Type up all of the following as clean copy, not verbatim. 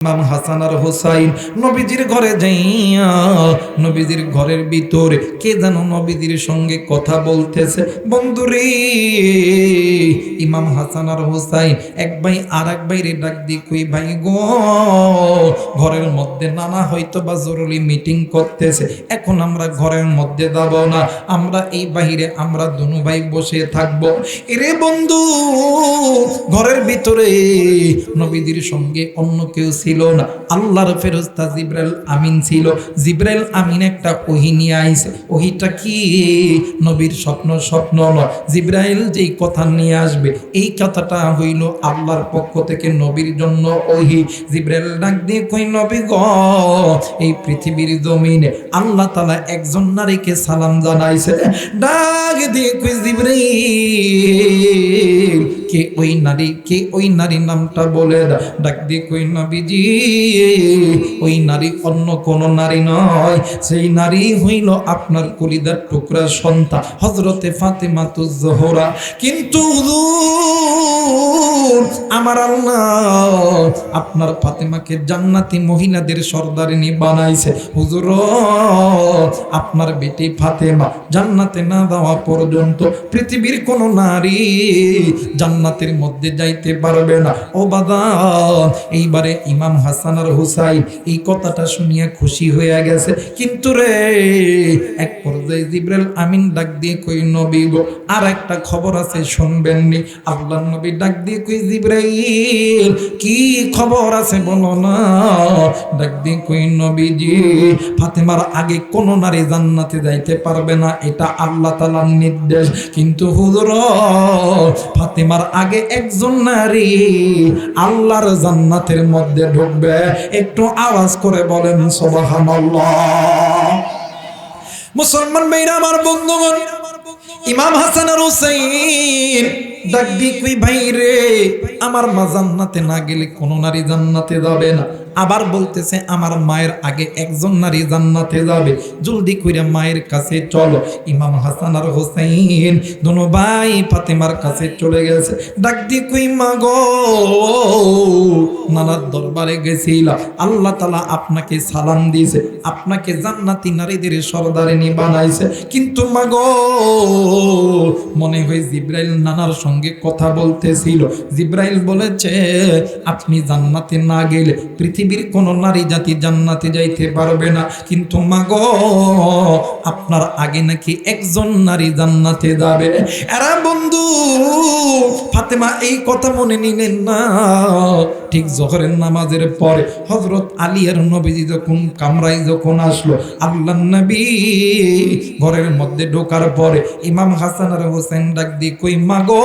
ইমাম হাসান আর হোসাইন নবীজির ঘরে যাইয়া নবীজির ঘরের ভিতরে কে যেন নবীজির সঙ্গে কথা বলতেছে। বন্ধুরে, ইমাম হাসান আর হোসাইন এক ভাই আর এক ভাইরে ডাক দিয়ে কই, ভাই গো, ঘরের মধ্যে নানা হয়তো বা জরুরি মিটিং করতেছে, এখন আমরা ঘরের মধ্যে যাব না, আমরা এই বাহিরে আমরা দুনু ভাই বসে থাকবো। এরে বন্ধু, ঘরের ভিতরে নবীজির সঙ্গে অন্য কেউ ছিল না, আল্লাহর ফেরেশতা জিবরাইল আমিন ছিল। জিবরাইল আমিন একটা ওহী নিয়ে আইছে। ওহীটা কি? নবীর স্বপ্ন নয়। জিবরাইল যেই কথা নিয়ে আসবে এই কথাটা হইল আল্লাহর পক্ষ থেকে নবীর জন্য ওহী। জিবরাইল ডাক দিয়ে কই, নবী গো, এই পৃথিবীর জমিনে আল্লাহ তাআলা একজন নারীকে সালাম জানাইছে। ডাক দিয়ে কই, জিবরাইল, কে ওই নারী? কে ওই নারী? নামটা বলে দাও। ডাক দিয়ে কই, নবীজি, ওই নারী অন্য কোন নারী নয়, সেই নারী হইল আপনার কলিজার টুকরা সন্তান হযরতে ফাতেমাতুজ জোহরা। কিন্তু হুজুর, আমার আল্লাহ আপনার ফাতেমাকে জান্নাতি মহিলাদের সর্দারিনী বানাইছে। হুজুর, আপনার বেটি ফাতেমা জান্নাতে না যাওয়া পর্যন্ত পৃথিবীর কোন নারী জান্নাতের মধ্যে যাইতে পারবে না। ও বাদান, এইবারে ইমাম হাসান আর হুসাইন এই কথাটা শুনিয়া খুশি হয়ে গেছে। কিন্তু রে, এক পর্যায়ে জিবরাইল আমিন ডাক দিয়ে কই, নবী গো, আর একটা খবর আছে, শুনবেন নি? আল্লাহর নবী ডাক দিয়ে কই, জিবরাইল, কি খবর আছে বলো না? ডাক দিয়ে কই, নবীজি, ফাতেমার আগে কোন নারী জান্নাতে যাইতে পারবে না, এটা আল্লাহ তাআলার নির্দেশ। কিন্তু হুজুর, ফাতেমার আগে একজন নারী আল্লাহর জান্নাতের মধ্যে ঢুকবে। একটু আওয়াজ করে বলেন সুবহানাল্লাহ। মুসলমান ভাইরা আমার, বন্ধুগণ, ইমাম হাসান আর হুসাইন ডাক দিয়ে কই, ভাই রে, আমার মা জান্নাতে না গেলে কোন নারী জান্নাতে যাবে না। আবার বলতেছে, আমার মায়ের আগে একজন নারী জান্নাতে যাবে, জলদি কইরা মায়ের কাছে চলো। ইমাম হাসান আর হোসেন দুনো ভাই ফাতেমার কাছে চলে গেছে। ডাক দিয়ে কই, মা গো, নানার দরবারে গেছিলাম, আল্লাহ তাআলা আপনাকে সালাম দিয়েছে, আপনাকে জান্নাতি নারীদের সর্দারিনী বানাইছে। কিন্তু মা গো, মনে হয় জিবরাইল নানার সঙ্গে কথা বলতেছিল। জিবরাইল বলেছে, আপনি জান্নাতে না গেলে পৃথিবীর কোন নারী জাতি জান্নাতে যাইতে পারবে না। কিন্তু মাগো, আপনার আগে নাকি একজন নারী জান্নাতে যাবে। এরা বন্ধু, ফাতেমা এই কথা মনে নিলেন না। ঠিক জোহরের নামাজের পরে হযরত আলী আর নবীজি যখন কামরায় যখন আসলো, আল্লাহর নবী ঘরের মধ্যে ঢোকার পরে ইমাম হাসান আর হোসেন ডাক দিয়ে কই, মাগো,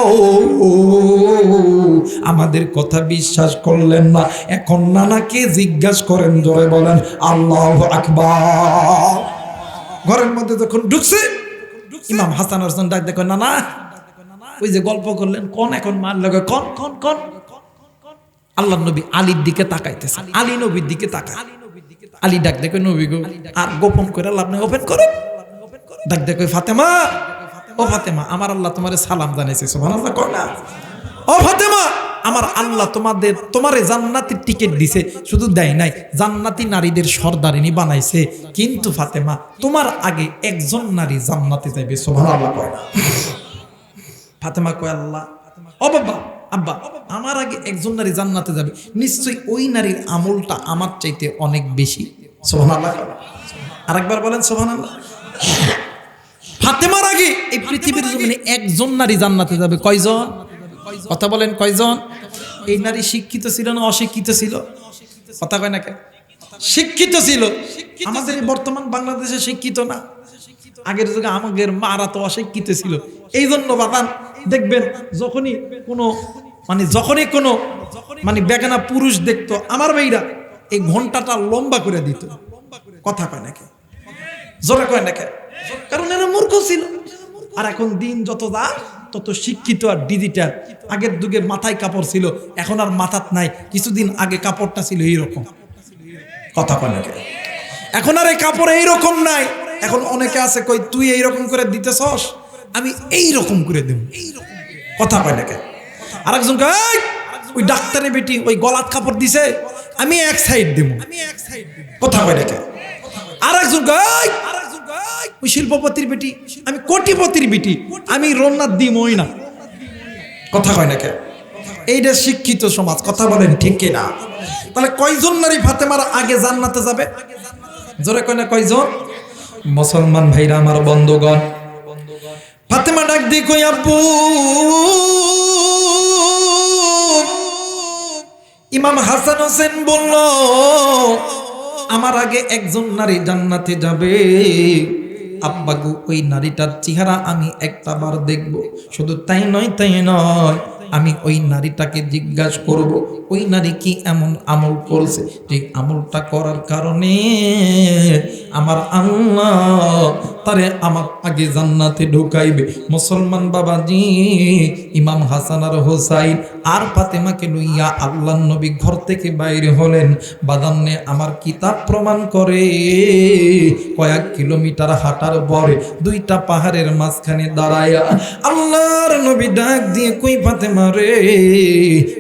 আমাদের কথা বিশ্বাস করলেন না, এখন নানাকে জিজ্ঞাসা করেন। জোরে বলেন আল্লাহু আকবার। ঘরের মধ্যে যখন ঢুকছে, ইমাম হাসান আর হোসেন ডাক দেখো, নানা, ওই যে গল্প করলেন, কোন এখন মার লাগে, কোন কোন কোন? আল্লাহর নবী আলীর দিকে তাকাইতেছে, আলী নবীর দিকে তাকায়। আলী ডাক দেখো, নবী গো, আর গোপন করে লাভ নাই, ওপেন করে ডাক দেখো, ফাতেমা, ও ফাতেমা, আমার আল্লাহ তোমারে সালাম জানাইছে। সুবহানাল্লাহ কর না। ও ফাতেমা, আমার আল্লাহ তোমারে জান্নাতের টিকিট দিছে, শুধু দেয় নাই, জান্নাতি নারীদের সর্দারিনী বানাইছে। কিন্তু ফাতেমা, তোমার আগে একজন নারী জান্নাতে যাবে। সুবহানাল্লাহ কর না। ফাতেমা কয়, আল্লাহ, ও বাবা, আব্বা, আমার আগে একজন নারী জান্নাতে যাবে, নিশ্চয়ই ওই নারীর আমলটা আমার চাইতে অনেক বেশি। সুবহানাল্লাহ। আরেকবার বলেন সুবহানাল্লাহ। ফাতেমার আগে এই পৃথিবীর জমিনে একজন নারী জান্নাতে যাবে। কয়জন? কথা বলেন, কয়জন? এই নারী শিক্ষিত ছিল না অশিক্ষিত ছিল? কথা কয় না কেন? শিক্ষিত ছিল। আমাদের বর্তমান বাংলাদেশে শিক্ষিত না। আগের যুগে আমাদের মারা তো অশিক্ষিত ছিল। এই জন্য বাবান দেখবেন, যখনই কোনো বেগানা পুরুষ দেখতো, আমার ভাইরা এই ঘন্টাটা লম্বা করে দিত। কথা কয় না কেন? জোরে কয় না কেন? কারণ এরা মূর্খ ছিল। আর এখন দিন যত যায় তত শিক্ষিত আর ডিজিটাল। আগের যুগে মাথায় কাপড় ছিল, এখন আর মাথাত নাই। কিছুদিন আগে কাপড়টা ছিল এইরকম। কথা কয় না কেন? এখন আর এই কাপড় এইরকম নাই। এখন অনেকে আছে কই, তুই এইরকম করে দিতেছস, আমি এইরকম করে দেব। কথা কয় না কেন? আরেকজন কয়, ওই ডাক্তারের বেটি ওই গলাত কাপড় দিছে, আমি এক সাইড দেব, কথা কয় দেখে। আর একজন গায় ওই শিল্পপতির বেটি, আমি কোটিপতির বেটি, আমি রোনার দিমই না, কথা কয় না কে? এইটা শিক্ষিত সমাজ, কথা বলেন ঠিক কিনা? তাহলে কয়জন নারী ফাতেমার আগে জান্নাতে যাবে? জোরে কয় না কয়জন? মুসলমান ভাইরা আমার, বন্ধুগণ, ফাতেমা ডাক দিয়ে কই, আব্বু। ইমাম হাসান হোসেন বলল, আমার আগে একজন নারী জান্নাতে যাবে। আব্বাগু, ওই নারীটার চেহারা আমি একটা বার দেখব। শুধু তাই নয়, আমি ওই নারীটাকে জিজ্ঞাসা করব, ওই নারী কি এমন আমল করছে যে আমলটা করার কারণে আমার আল্লাহ তারে আমার আগে জান্নাতে ঢুকাইবে। মুসলমান বাবাজি, ইমাম হাসান আর হোসাইন আর ফাতেমাকে লইয়া আল্লাহর নবী ঘর থেকে বাইরে হলেন। বাদান্নে আমার কিতাব প্রমাণ করে কয়েক কিলোমিটার হাঁটার পরে দুইটা পাহাড়ের মাঝখানে দাঁড়ায়া আল্লাহর নবী ডাক দিয়ে কই, ফাতেমা রে,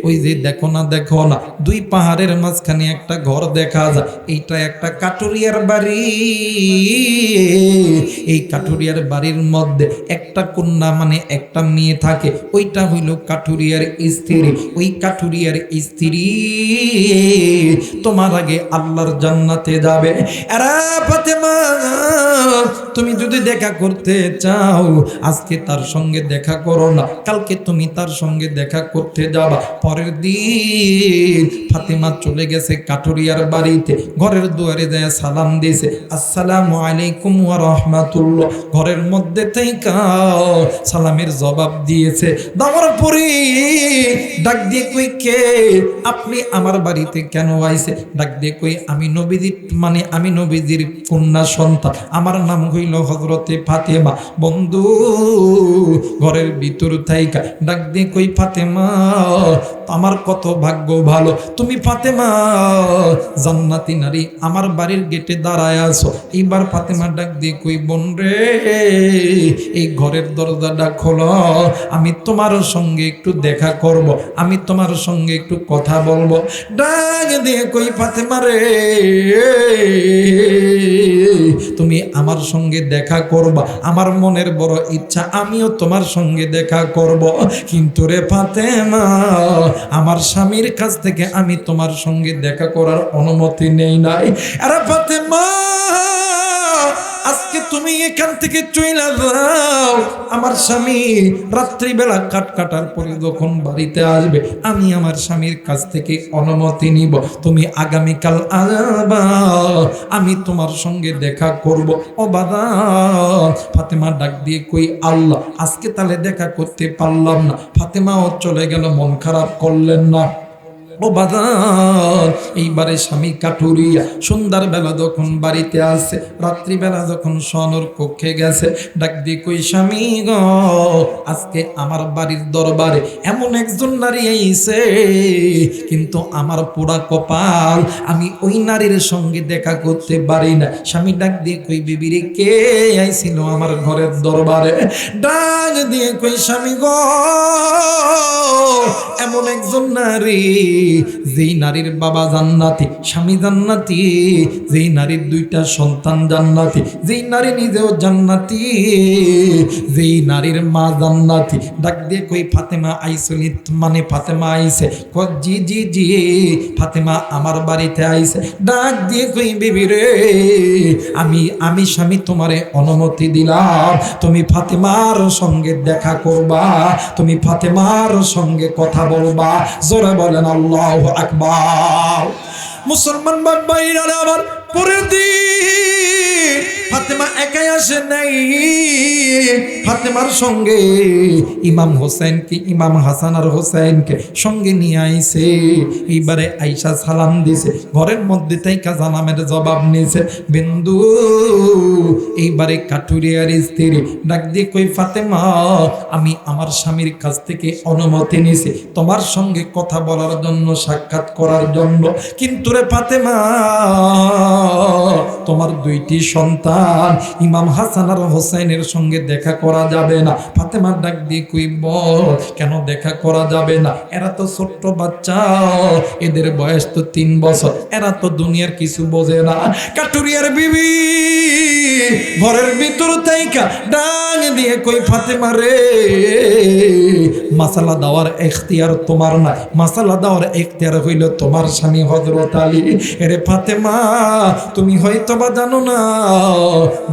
ওই যে দেখো না দুই পাহাড়ের মাঝখানে একটা ঘর দেখা যায়, এইটা একটা কাঠুরিয়ার বাড়ি। এই কাঠুরিয়ার বাড়ির মধ্যে একটা কন্যা মানে একটা মেয়ে থাকে, ওইটা হইল কাঠুরিয়ার স্ত্রী। ওই কাঠুরিয়ার স্ত্রী তোমার আগে আল্লাহর জান্নাতে যাবে। আরে ফাতেমা, তুমি যদি দেখা করতে চাও আজকে তার সঙ্গে দেখা করো না, কালকে তুমি তার সঙ্গে দেখা করতে যাবা। পরের দিন ফাতেমা চলে গেছে কাঠুরিয়ার বাড়িতে, ঘরের দুয়ারে যায় সালাম দিয়েছে, আসসালামু আলাইকুম ওয়া রাহমাতুল্লাহ। ঘরের মধ্যে থেকে সালামের জবাব দিয়েছে। দেওয়ার পরে ডাক দিয়ে কই, কে আপনি আমার বাড়িতে কেন আইছে? ডাক দিয়ে কই, আমি নবীজির কন্যা সন্তান, আমার নাম হইল হযরতে ফাতেমা। বন্ধু ঘরের ভিতর থাইকা ডাক দিয়ে কই, ফাতেমা, আমার কত ভাগ্য ভালো, তুমি ফাতেমা জান্নাতি নারী, আমার বাড়ির গেটে দাঁড়ায় আছো। এইবার ফাতেমা ডাক দিয়ে কই, বোন রে, এই ঘরের দরজাটা খোলো, আমি তোমার সঙ্গে একটু দেখা করব, আমি তোমার সঙ্গে একটু কথা বলবো। ডাক দিয়ে কই, ফাতেমা রে, তুমি আমার সঙ্গে দেখা করবা, আমার মনের বড় ইচ্ছা, আমিও তোমার সঙ্গে দেখা করব, কিন্তু রে ফাতেমা, আমার স্বামীর কাছ থেকে আমি তোমার সঙ্গে দেখা করার অনুমতি নেই নাই। আরে ফাতেমা, আজকে তুমি এখান থেকে চলে যাও, আমার স্বামী রাত্রিবেলা কাটার পরে যখন বাড়িতে আসবে আমি আমার স্বামীর কাছ থেকে অনুমতি নিব, তুমি আগামীকাল আসবা, আমি তোমার সঙ্গে দেখা করব। ও বাবা, ফাতেমা ডাক দিয়ে কই, আল্লাহ, আজকে তাহলে দেখা করতে পারলাম না। ফাতেমাও চলে গেল, মন খারাপ করলেন না। ও বাজার, এইবারে স্বামী কাঠুরিয়া সন্ধ্যার বেলা যখন বাড়িতে আসে, রাত্রিবেলা যখন সনর কক্ষে গেছে, ডাক দিয়ে কই, স্বামী গো, আজকে আমার বাড়ির দরবারে এমন একজন নারী আইছে, কিন্তু আমার পোড়া কপাল, আমি ওই নারীর সঙ্গে দেখা করতে পারি না। স্বামী ডাক দিয়ে কই, বিবিরে, কে আইছিল আমার ঘরের দরবারে? ডাক দিয়ে কই, স্বামী গো, এমন একজন নারী, যেই নারীর বাবা জান্নাতি, স্বামী জান্নাতি, যেই নারীর দুইটা সন্তান জান্নাতি, যেই নারী নিজেও জান্নাতি, যেই নারীর মা জান্নাতি। ডাক দিয়ে কই, ফাতেমা আইসনি? মানে ফাতেমা আইছে? জি জি জি, ফাতেমা আমার বাড়িতে আইছে। ডাক দিয়ে কই, বিবি রে, আমি স্বামী তোমারে অনুমতি দিলাম, তুমি ফাতেমার সঙ্গে দেখা করবা, তুমি ফাতেমার সঙ্গে কথা বলবা। জোরে বলেন আল্লাহু আকবার। মুসলমান ভাইরা আমার, পরের দিন ফাতেমা একাই আসে নাই, ফাতেমার সঙ্গে ইমাম হোসেনকে, ইমাম হাসান আর হোসেনকে সঙ্গে নিয়ে আইছে। এইবারে আইসা সালাম দিছে, ঘরের মধ্যে তাইকা জানামের জবাব নিয়েছে। বিন্দু এইবারে কাঠুরিয়ার স্ত্রী ডাক দিয়ে কই, ফাতেমা, আমি আমার স্বামীর কাছ থেকে অনুমতি নিয়েছি তোমার সঙ্গে কথা বলার জন্য, সাক্ষাৎ করার জন্য, কিন্তু রে ফাতেমা, তোমার দুইটি সন্তান, যান, ইমাম হাসান আর হোসেনের সঙ্গে দেখা করা যাবে না। ফাতেমা ডাক দিয়ে কই বল কেন দেখা করা যাবে না? এরা তো ছোট্ট বাচ্চা, এদের বয়স তো 3 বছর, এরা তো দুনিয়ার কিছু বোঝে না। কাটুরিয়ার বিবি ঘরের ভিতর থেকে ডাং দিয়ে কই ফাতেমা রে, মাসালা দেওয়ার এখতিয়ার তোমার না, মাসালা দেওয়ার এখতিয়ার হইল তোমার স্বামী হযরত আলী। এরে ফাতেমা, তুমি হয়তো বা জানো না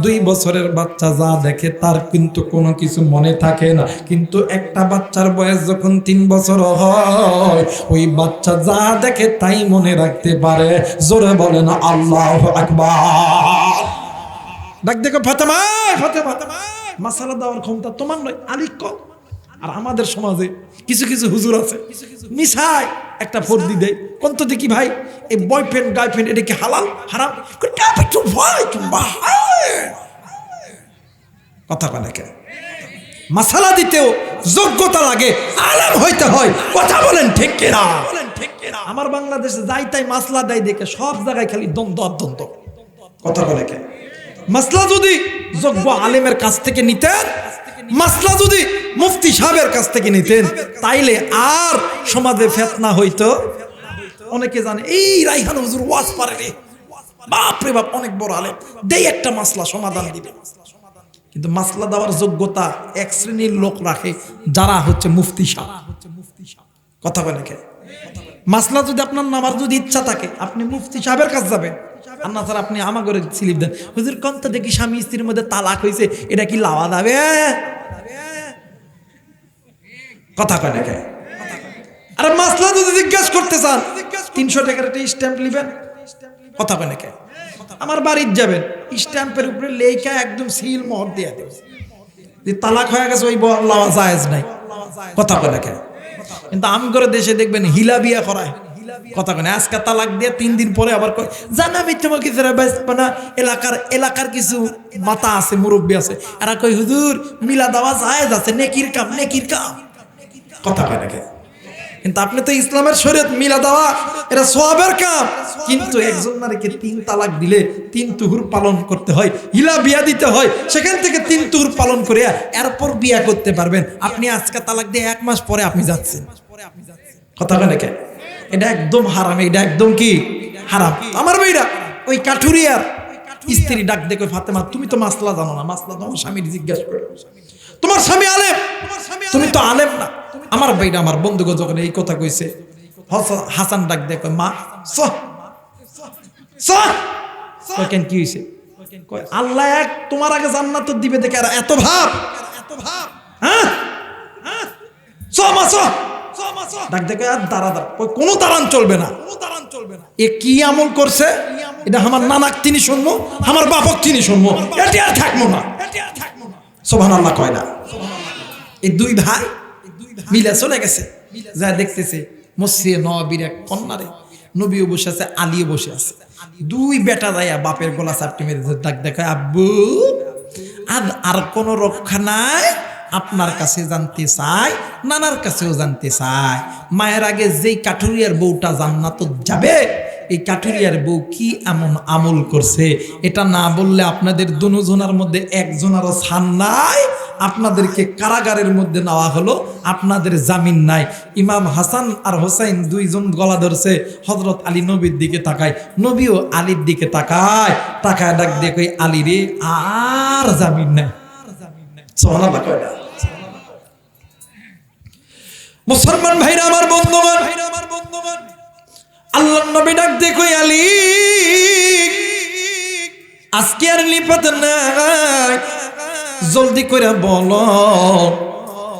2 বছরের বাচ্চা যা দেখে তার কিন্তু কোনো কিছু মনে থাকে না, কিন্তু একটা বাচ্চার বয়স যখন 3 বছর হয় ওই বাচ্চা যা দেখে তাই মনে রাখতে পারে। জোরে বলে না আল্লাহু আকবার। ডাক দেখো ফাতেমা, ফাতেমা, মাসালা দেওয়ার ক্ষমতা তোমার নয়, আলীর কল। আর আমাদের সমাজে কিছু কিছু হুজুর আছে মিশায় একটা ফর্দি দেয়, কোন তো দেখি ভাই এই বয়ফ্রেন্ড গার্লফ্রেন্ড এটা কি হালাল হারাম? কথা বলে কে? মাসালা দিতেও যোগ্যতা লাগে, আলেম হইতে হয়। কথা বলেন ঠিক কিনা? আমার বাংলাদেশে যাই তাই মাসলা দেয় দেখে সব জায়গায় খালি দ্বন্দ্ব আর দ্বন্দ্ব। কথা বলে কে? মাসলা যদি যোগ্য আলেমের কাছ থেকে নিতেন, মাসলা যদি মুফতি সাহেবের কাছ থেকে নিতেন, তাইলে আর সমাজে ফিতনা হইতো। অনেকে জানে এই রাইহান হুজুর ওয়াজ পারে রে, বাপ রে বাপ অনেক বড় আলেম, দেই একটা মাসলা সমাধান দিবে। কিন্তু মাসলা দেওয়ার যোগ্যতা এক শ্রেণীর লোক রাখে, যারা হচ্ছে মুফতি সাহেব। কথা বলে কে? মাসলা যদি আপনার নামার যদি ইচ্ছা থাকে, আপনি মুফতি সাহেবের কাছে যাবেন। আর না স্যার আপনি আমার ঘরে স্লিপ দেন, হুজুর কোন তো দেখি স্বামী স্ত্রীর মধ্যে তালাক হয়েছে, এটা কি লাওয়া যাবে? কথা কয় না কে? আর মাসলা যদি জিজ্ঞাসা করতে চান 300 টাকার একটা স্ট্যাম্প নেবেন। কথা কয় না কে? আমার বাড়ির যাবেন, স্ট্যাম্পের উপরে লেখা একদম সিল মোহর দিয়ে দেব যে তালাক হয়ে গেছে, ওই লাওয়া জায়েজ নাই। কথা কয় না কে? কিন্তু আম করে দেশে দেখবেন হিলা বিয়া করায়। কথা কয় না? আজকে তালাক দিয়ে 3 দিন পরে আবার কয় জানাবি তোমাকে যারা বাঁচবে না। এলাকার কিছু মাতা আছে, মুরব্বী আছে, এরা কই হুজুর মিলা দেওয়া জায়েজ আছে, নেকির কাম, নেকির কাম। কথা কয় না কে? কিন্তু আপনি তো ইসলামের শরীয়ত মিলা দেওয়া এটা সওয়াবের কাম, কিন্তু একজন নারীকে 3 তালাক দিলে 3 তুহুর পালন করতে হয়, হিলা বিয়া দিতে হয়, সেখান থেকে 3 তুহুর পালন করে এরপর বিয়া করতে পারবেন। আপনি আজকে তালাক দিয়ে 1 মাস পরে আপনি যাচ্ছেন। কথা কয় না কে? এটা একদম হারাম, এটা একদম কি হারাম। আমার ভাইরা, ওই কাঠুরিয়ার স্ত্রী ডাক দেখো ফাতেমা, তুমি তো মাসলা জানো না, মাসলা তোমার স্বামীর জিজ্ঞাসা করো। তোমার স্বামী আলেম, তুমি তো আলেম না। আমার ভাইরা, আমার বন্ধুগণ যখন এই কথা কইছে, হাসান ডাক দেখো মা কেন কি হয়েছে? আল্লাহ এক, তোমার আগে জান্নাত দিবে দেখে এত ভাব, হ্যাঁ ডাক দেখে আর দাঁড়া কোনো দাঁড়ান চলবে না। এ কি আমল করছে এটা আমার নানাক তিনি শুনবো, আমার বাপক তিনি শুনবো, এটি আর থাকবো না। সুবহানাল্লাহ কয় না? এই 2 ভাই মিলে চলে গেছে, যা দেখতেছে মসজিদে নববীর এক কন্যারে, নবীও বসে আছে, আলীও বসে আছে। 2 বেটা যাইয়া বাপের গলা চাপটি মেরেছে। ডাক দেখায় আব্বু আর কোনো রক্ষা নাই, আপনার কাছে জানতে চাই, নানার কাছেও জানতে চাই, মায়ের আগে যেই কাঠুরিয়ার বউটা জান্নাতে যাবে, এই কাঠুরিয়ার বউ কি এমন আমল করছে, এটা না বললে আপনাদের দুজনের মধ্যে একজনেরও ছাড় নাই, আপনাদেরকে কারাগারের মধ্যে নেওয়া হলো, আপনাদের জামিন নাই। ইমাম হাসান আর হোসাইন 2 জন গলা ধরছে, হযরত আলী নবীর দিকে তাকায়, নবীও আলীর দিকে তাকায়, তাকায় ডাক দিয়ে কই আলী রে আর জামিন নাই। সুবহানাল্লাহ কয় না? মুসলমান ভাইরা, আমার বন্ধুগণ, আল্লাহর নবী ডাক দিয়ে কই আলী আজকে আর লিপাত নাই, জলদি করে বলো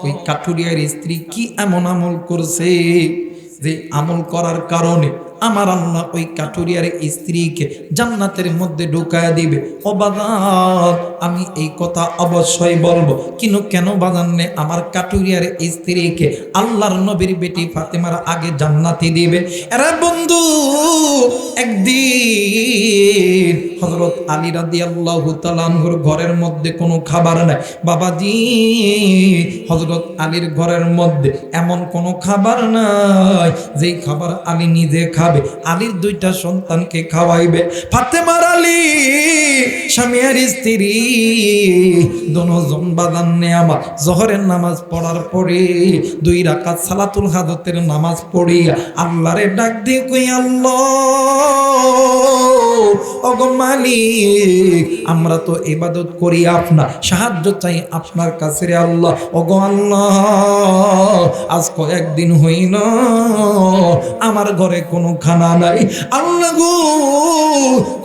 ওই কাঠুরিয়ার স্ত্রী কি এমন আমল করছে যে আমল করার কারণে আমার আল্লাহ ওই কাঠুরিয়ার স্ত্রীকে জান্নাতের মধ্যে ঢুকায়া দিবে। ও বাজান, আমি এই কথা অবশ্যই বলবো, কিন্তু কেন বাজানে আমার কাঠুরিয়ার স্ত্রীকে আল্লাহর নবীর বেটি ফাতেমার আগে জান্নাতে দিবে? এরা বন্ধু, একদিন হযরত আলী রাদিয়াল্লাহু তাআলা আনহুর ঘরের মধ্যে কোনো খাবার নাই। বাবাজি, হযরত আলীর ঘরের মধ্যে এমন কোনো খাবার নাই যেই খাবার আলী নিজে খাবে, আলীর 2টা সন্তানকে খাওয়াইবে। ফাতেমার আলী স্বামী আর স্ত্রী দুজন বাজান্নে আমার জোহরের নামাজ পড়ার পরে 2 রাকাত সালাতুল হাজতের নামাজ পড়ি আল্লাহরে ডাক দিয়ে কই আল্লাহ ওগো মালিক আমরা তো ইবাদত করি আপনার সাহায্য চাই আপনার কাছে রে আল্লাহ ওগো আল্লাহ আজ কয়েকদিন হইল আমার ঘরে কোনো খানা নাই আল্লাহ গো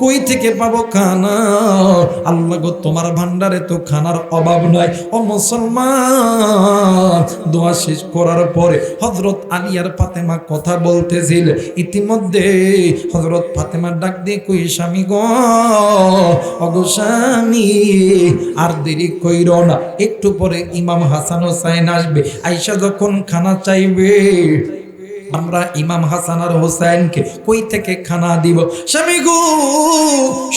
কই থেকে পাবো খানা আল্লাহ গো তোমার ভান্ডারে তো খানার অভাব নাই ও মুসলমান দোয়া শেষ করার পরে হযরত আলী আর ফাতেমা কথা বলতেছিল ইতিমধ্যে হযরত ফাতেমা ডাক দিয়ে কই স্বামী গো ওগো স্বামী আর দেরি কইরো না একটু পরে ইমাম হাসান হোসেন আসবে আয়েশা যখন খানা চাইবে আমরা ইমাম হাসান আর হোসেনকে কই থেকে খানা দিব স্বামী গো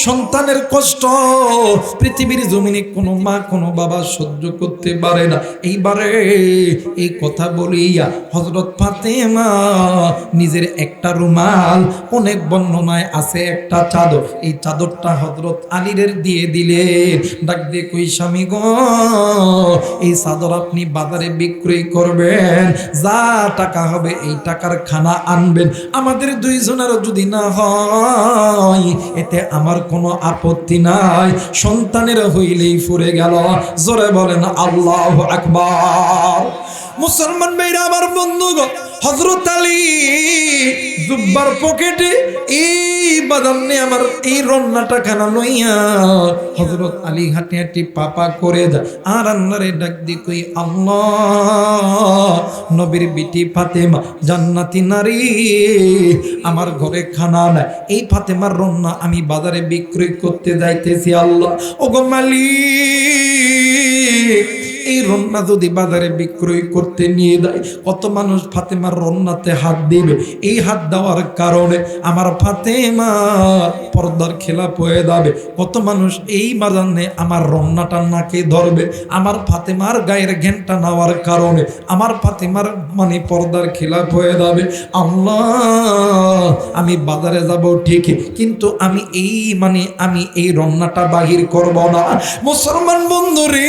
সন্তানের কষ্ট পৃথিবীর জমিনে কোনো মা কোনো বাবা সহ্য করতে পারে না এইবারে এই কথা বলিয়া হযরত ফাতেমা নিজের একটা রুমাল অনেক বর্ণনায় আছে একটা চাদর এই চাদরটা হযরত আলীর দিয়ে দিলেন ডাক দিয়ে কই স্বামী গো এই চাদর আপনি বাজারে বিক্রয় করবেন যা টাকা হবে এই টাকার খানা আনবেন আমাদের দুইজনের যদি না হয় এতে আমার কোনো আপত্তি নাই সন্তানের হইলেই ফুরে গেল জোরে বলেন আল্লাহু আকবার মুসলমান ভাইরা আমার বন্ধুগণ হযরত আলী জুব্বার পকেটে এই বাদামনে আমার এই রন্নাটা খানা লইয়া হযরত আলী হাঁটি হাঁটি পাপা করে যায় আর আল্লাহরে ডাক দি কই আল্লাহ নবীর বিটি ফাতেমা জান্নাতি নারী আমার ঘরে খানা নাই এই ফাতেমার রন্না আমি বাজারে বিক্রয় করতে যাইতেছি আল্লাহ ওগো মালিক এই রন্না যদি বাজারে বিক্রয় করতে নিয়ে দেয় কত মানুষ ফাতেমার রন্নাতে হাত দিবে এই হাত দেওয়ার কারণে আমার ফাতেমা পর্দার খেলাপ হয়ে যাবে কত মানুষ এই বাজারে আমার রন্নাটা নাকে ধরবে আমার ফাতেমার গায়ের ঘেন্টা নেওয়ার কারণে আমার ফাতেমার মানে পর্দার খেলাপ হয়ে যাবে আল্লাহ আমি বাজারে যাব ঠিকই কিন্তু আমি এই রন্নাটা বাহির করব না মুসলমান বন্ধুরে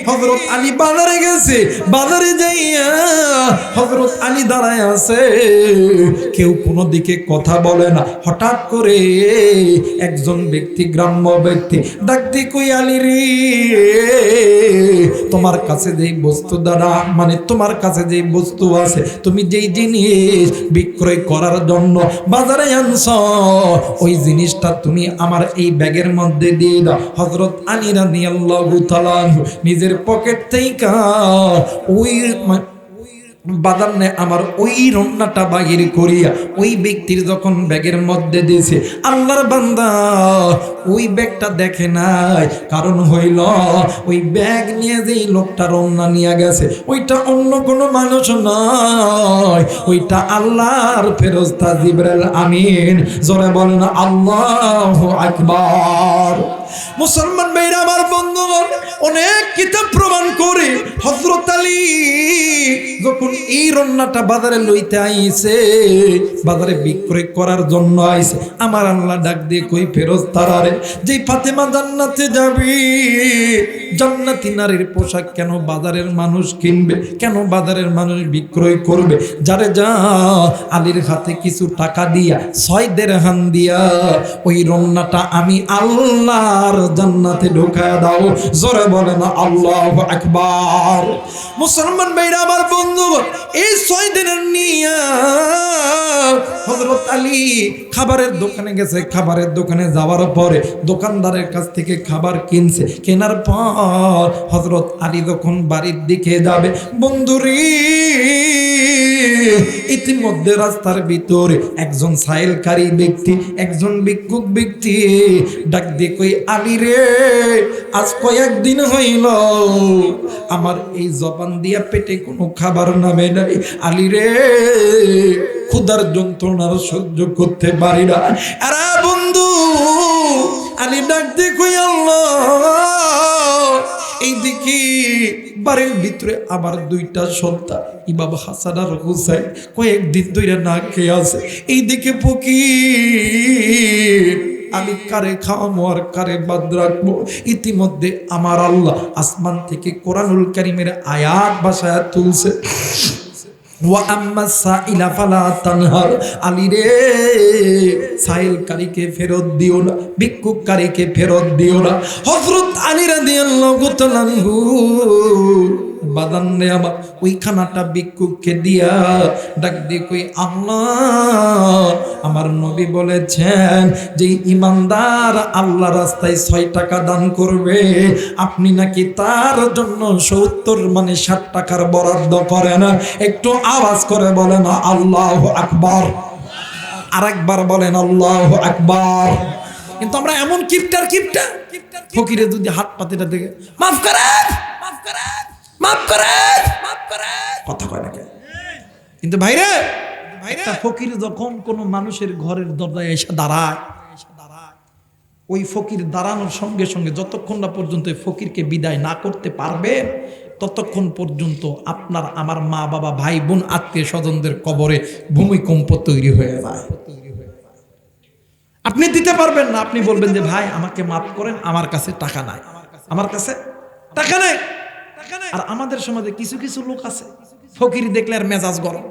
হযরত আলী বাজারে গেছে বাজারে যাইয়া হযরত আলী দাঁড়ায় আছে কেউ কোনো দিকে কথা বলে না হঠাৎ করে একজন ব্যক্তি গ্রাম্য ব্যক্তি ডাক দিয়ে কই আলী রে তোমার কাছে যেই বস্তু দ্বারা মানে তোমার কাছে যেই বস্তু আছে তুমি যেই জিনিস বিক্রয় করার জন্য বাজারে আনছ ওই জিনিসটা তুমি আমার এই ব্যাগের মধ্যে দিয়ে দাও হযরত আলী রাদিয়াল্লাহু তাআলা নিজের পকেট থেকে ওই বাদামনে আমার ওই রন্নাটা বাহির করিয়া ওই ব্যক্তির যখন ব্যাগের মধ্যে দিয়েছে আল্লাহর বান্দা ওই ব্যাগটা দেখে নাই কারণ হইল ওই ব্যাগ নিয়ে যেই লোকটা রন্না নিয়ে গেছে ওইটা অন্য কোনো মানুষ নয় ওইটা আল্লাহর ফেরেশতা জিবরাইল আমিন জোরে বলেন আল্লাহু আকবার মুসলমান ভাইরা আমার বন্ধুগণ অনেক কিতাব প্রমাণ করে হযরত আলী যখন এই রন্নাটা বাজারে লইতে আইছে বাজারে বিক্রয় করার জন্য আইছে আমার আল্লাহ ডাক দিয়ে কই ফেরেশতারা রে যে ফাতেমা জান্নাতে যাবে জান্নাতি নারীর পোশাক কেন বাজারের মানুষ কিনবে কেন বাজারের মানুষ বিক্রয় করবে যারে যা আলীর হাতে কিছু টাকা দিয়া 6 দিরহাম দিয়া ওই রন্নাটা আমি আল্লাহর জান্নাতে ঢোকায় দাও জোরে বলে না আল্লাহু আকবার মুসলমান ভাইরা আমার বন্ধুগণ এই 6 দিনের নিয়া হযরত আলী খাবারের দোকানে গেছে খাবারের দোকানে যাওয়ার পরে দোকানদারের কাছ থেকে খাবার কিনছে কেনার পর হযরত আলী যখন বাড়ির দিকে যাবে বন্ধুরে ইতিমধ্যে রাস্তার ভিতরে একজন সাইলকারী ব্যক্তি একজন ভিক্ষুক ব্যক্তি ডাক দিয়ে কই আলী রে আজ কয়েকদিন হইল আমার এই জবান দিয়া পেটে কোনো খাবার নামে নাই আলী রে ক্ষুধার যন্ত্রণা সহ্য করতে পারি না আরে বন্ধু আলী ডাক দিয়ে কই আল্লাহ এইদিকে বাড়ির ভিতরে আবার 2টা সন্তান ইমাম হাসান আর হুসাইন কয়েকদিন ধরে না খেয়ে আছে এইদিকে ফকির আমি কারে খাওয়াবো আর কারে বাদ রাখবো? ইতিমধ্যে আমার আল্লাহ আসমান থেকে কোরআনুল কারীমের আয়াত ভাষায় তুলছে, ওয়া আম্মা সাইলা ফালা তানহার। আলী রে, সাইলকারীকে ফেরত দিও না, ভিক্ষুককারীকে ফেরত দিও না। হযরত আলী রাদিয়াল্লাহু তাআলা বাদান রে আমার ওই খানাটা ভিক্ষুককে দিয়া ডাক দিয়ে কই, আল্লাহ আমার নবী বলেছেন যে ইমানদার আল্লাহ রাস্তায় 6 টাকা দান করবে, আপনি নাকি তার জন্য 70 মানে 60 টাকার বরাদ্দ করেন। একটু আওয়াজ করে বলেন আল্লাহু আকবার, আরেকবার বলেন আল্লাহু আকবার। কিন্তু আমরা এমন কিপটার ফকিরে যদি হাত পাতিটা দেখে মাফ করেন, মাফ করেন, মাফ করেন, মাফ করেন, কথা কয় না। কিন্তু ভাইরে, একটা ফকির যখন কোন মানুষের ঘরের দরজায় এসে দাঁড়ায়, ওই ফকির দাঁড়ানোর সঙ্গে সঙ্গে যতক্ষণ না পর্যন্ত ওই ফকিরকে বিদায় না করতে পারবে, ততক্ষণ পর্যন্ত আপনার আমার মা বাবা ভাই বোন আত্মীয় স্বজনদের কবরে ভূমিকম্প তৈরি হয়ে যায়। আপনি দিতে পারবেন না, আপনি বলবেন যে ভাই আমাকে মাফ করেন, আমার কাছে টাকা নাই, আমার কাছে টাকা নাই। আর আমাদের সমাজে কিছু কিছু লোক আছে ফকির দেখলে আর মেজাজ গরম,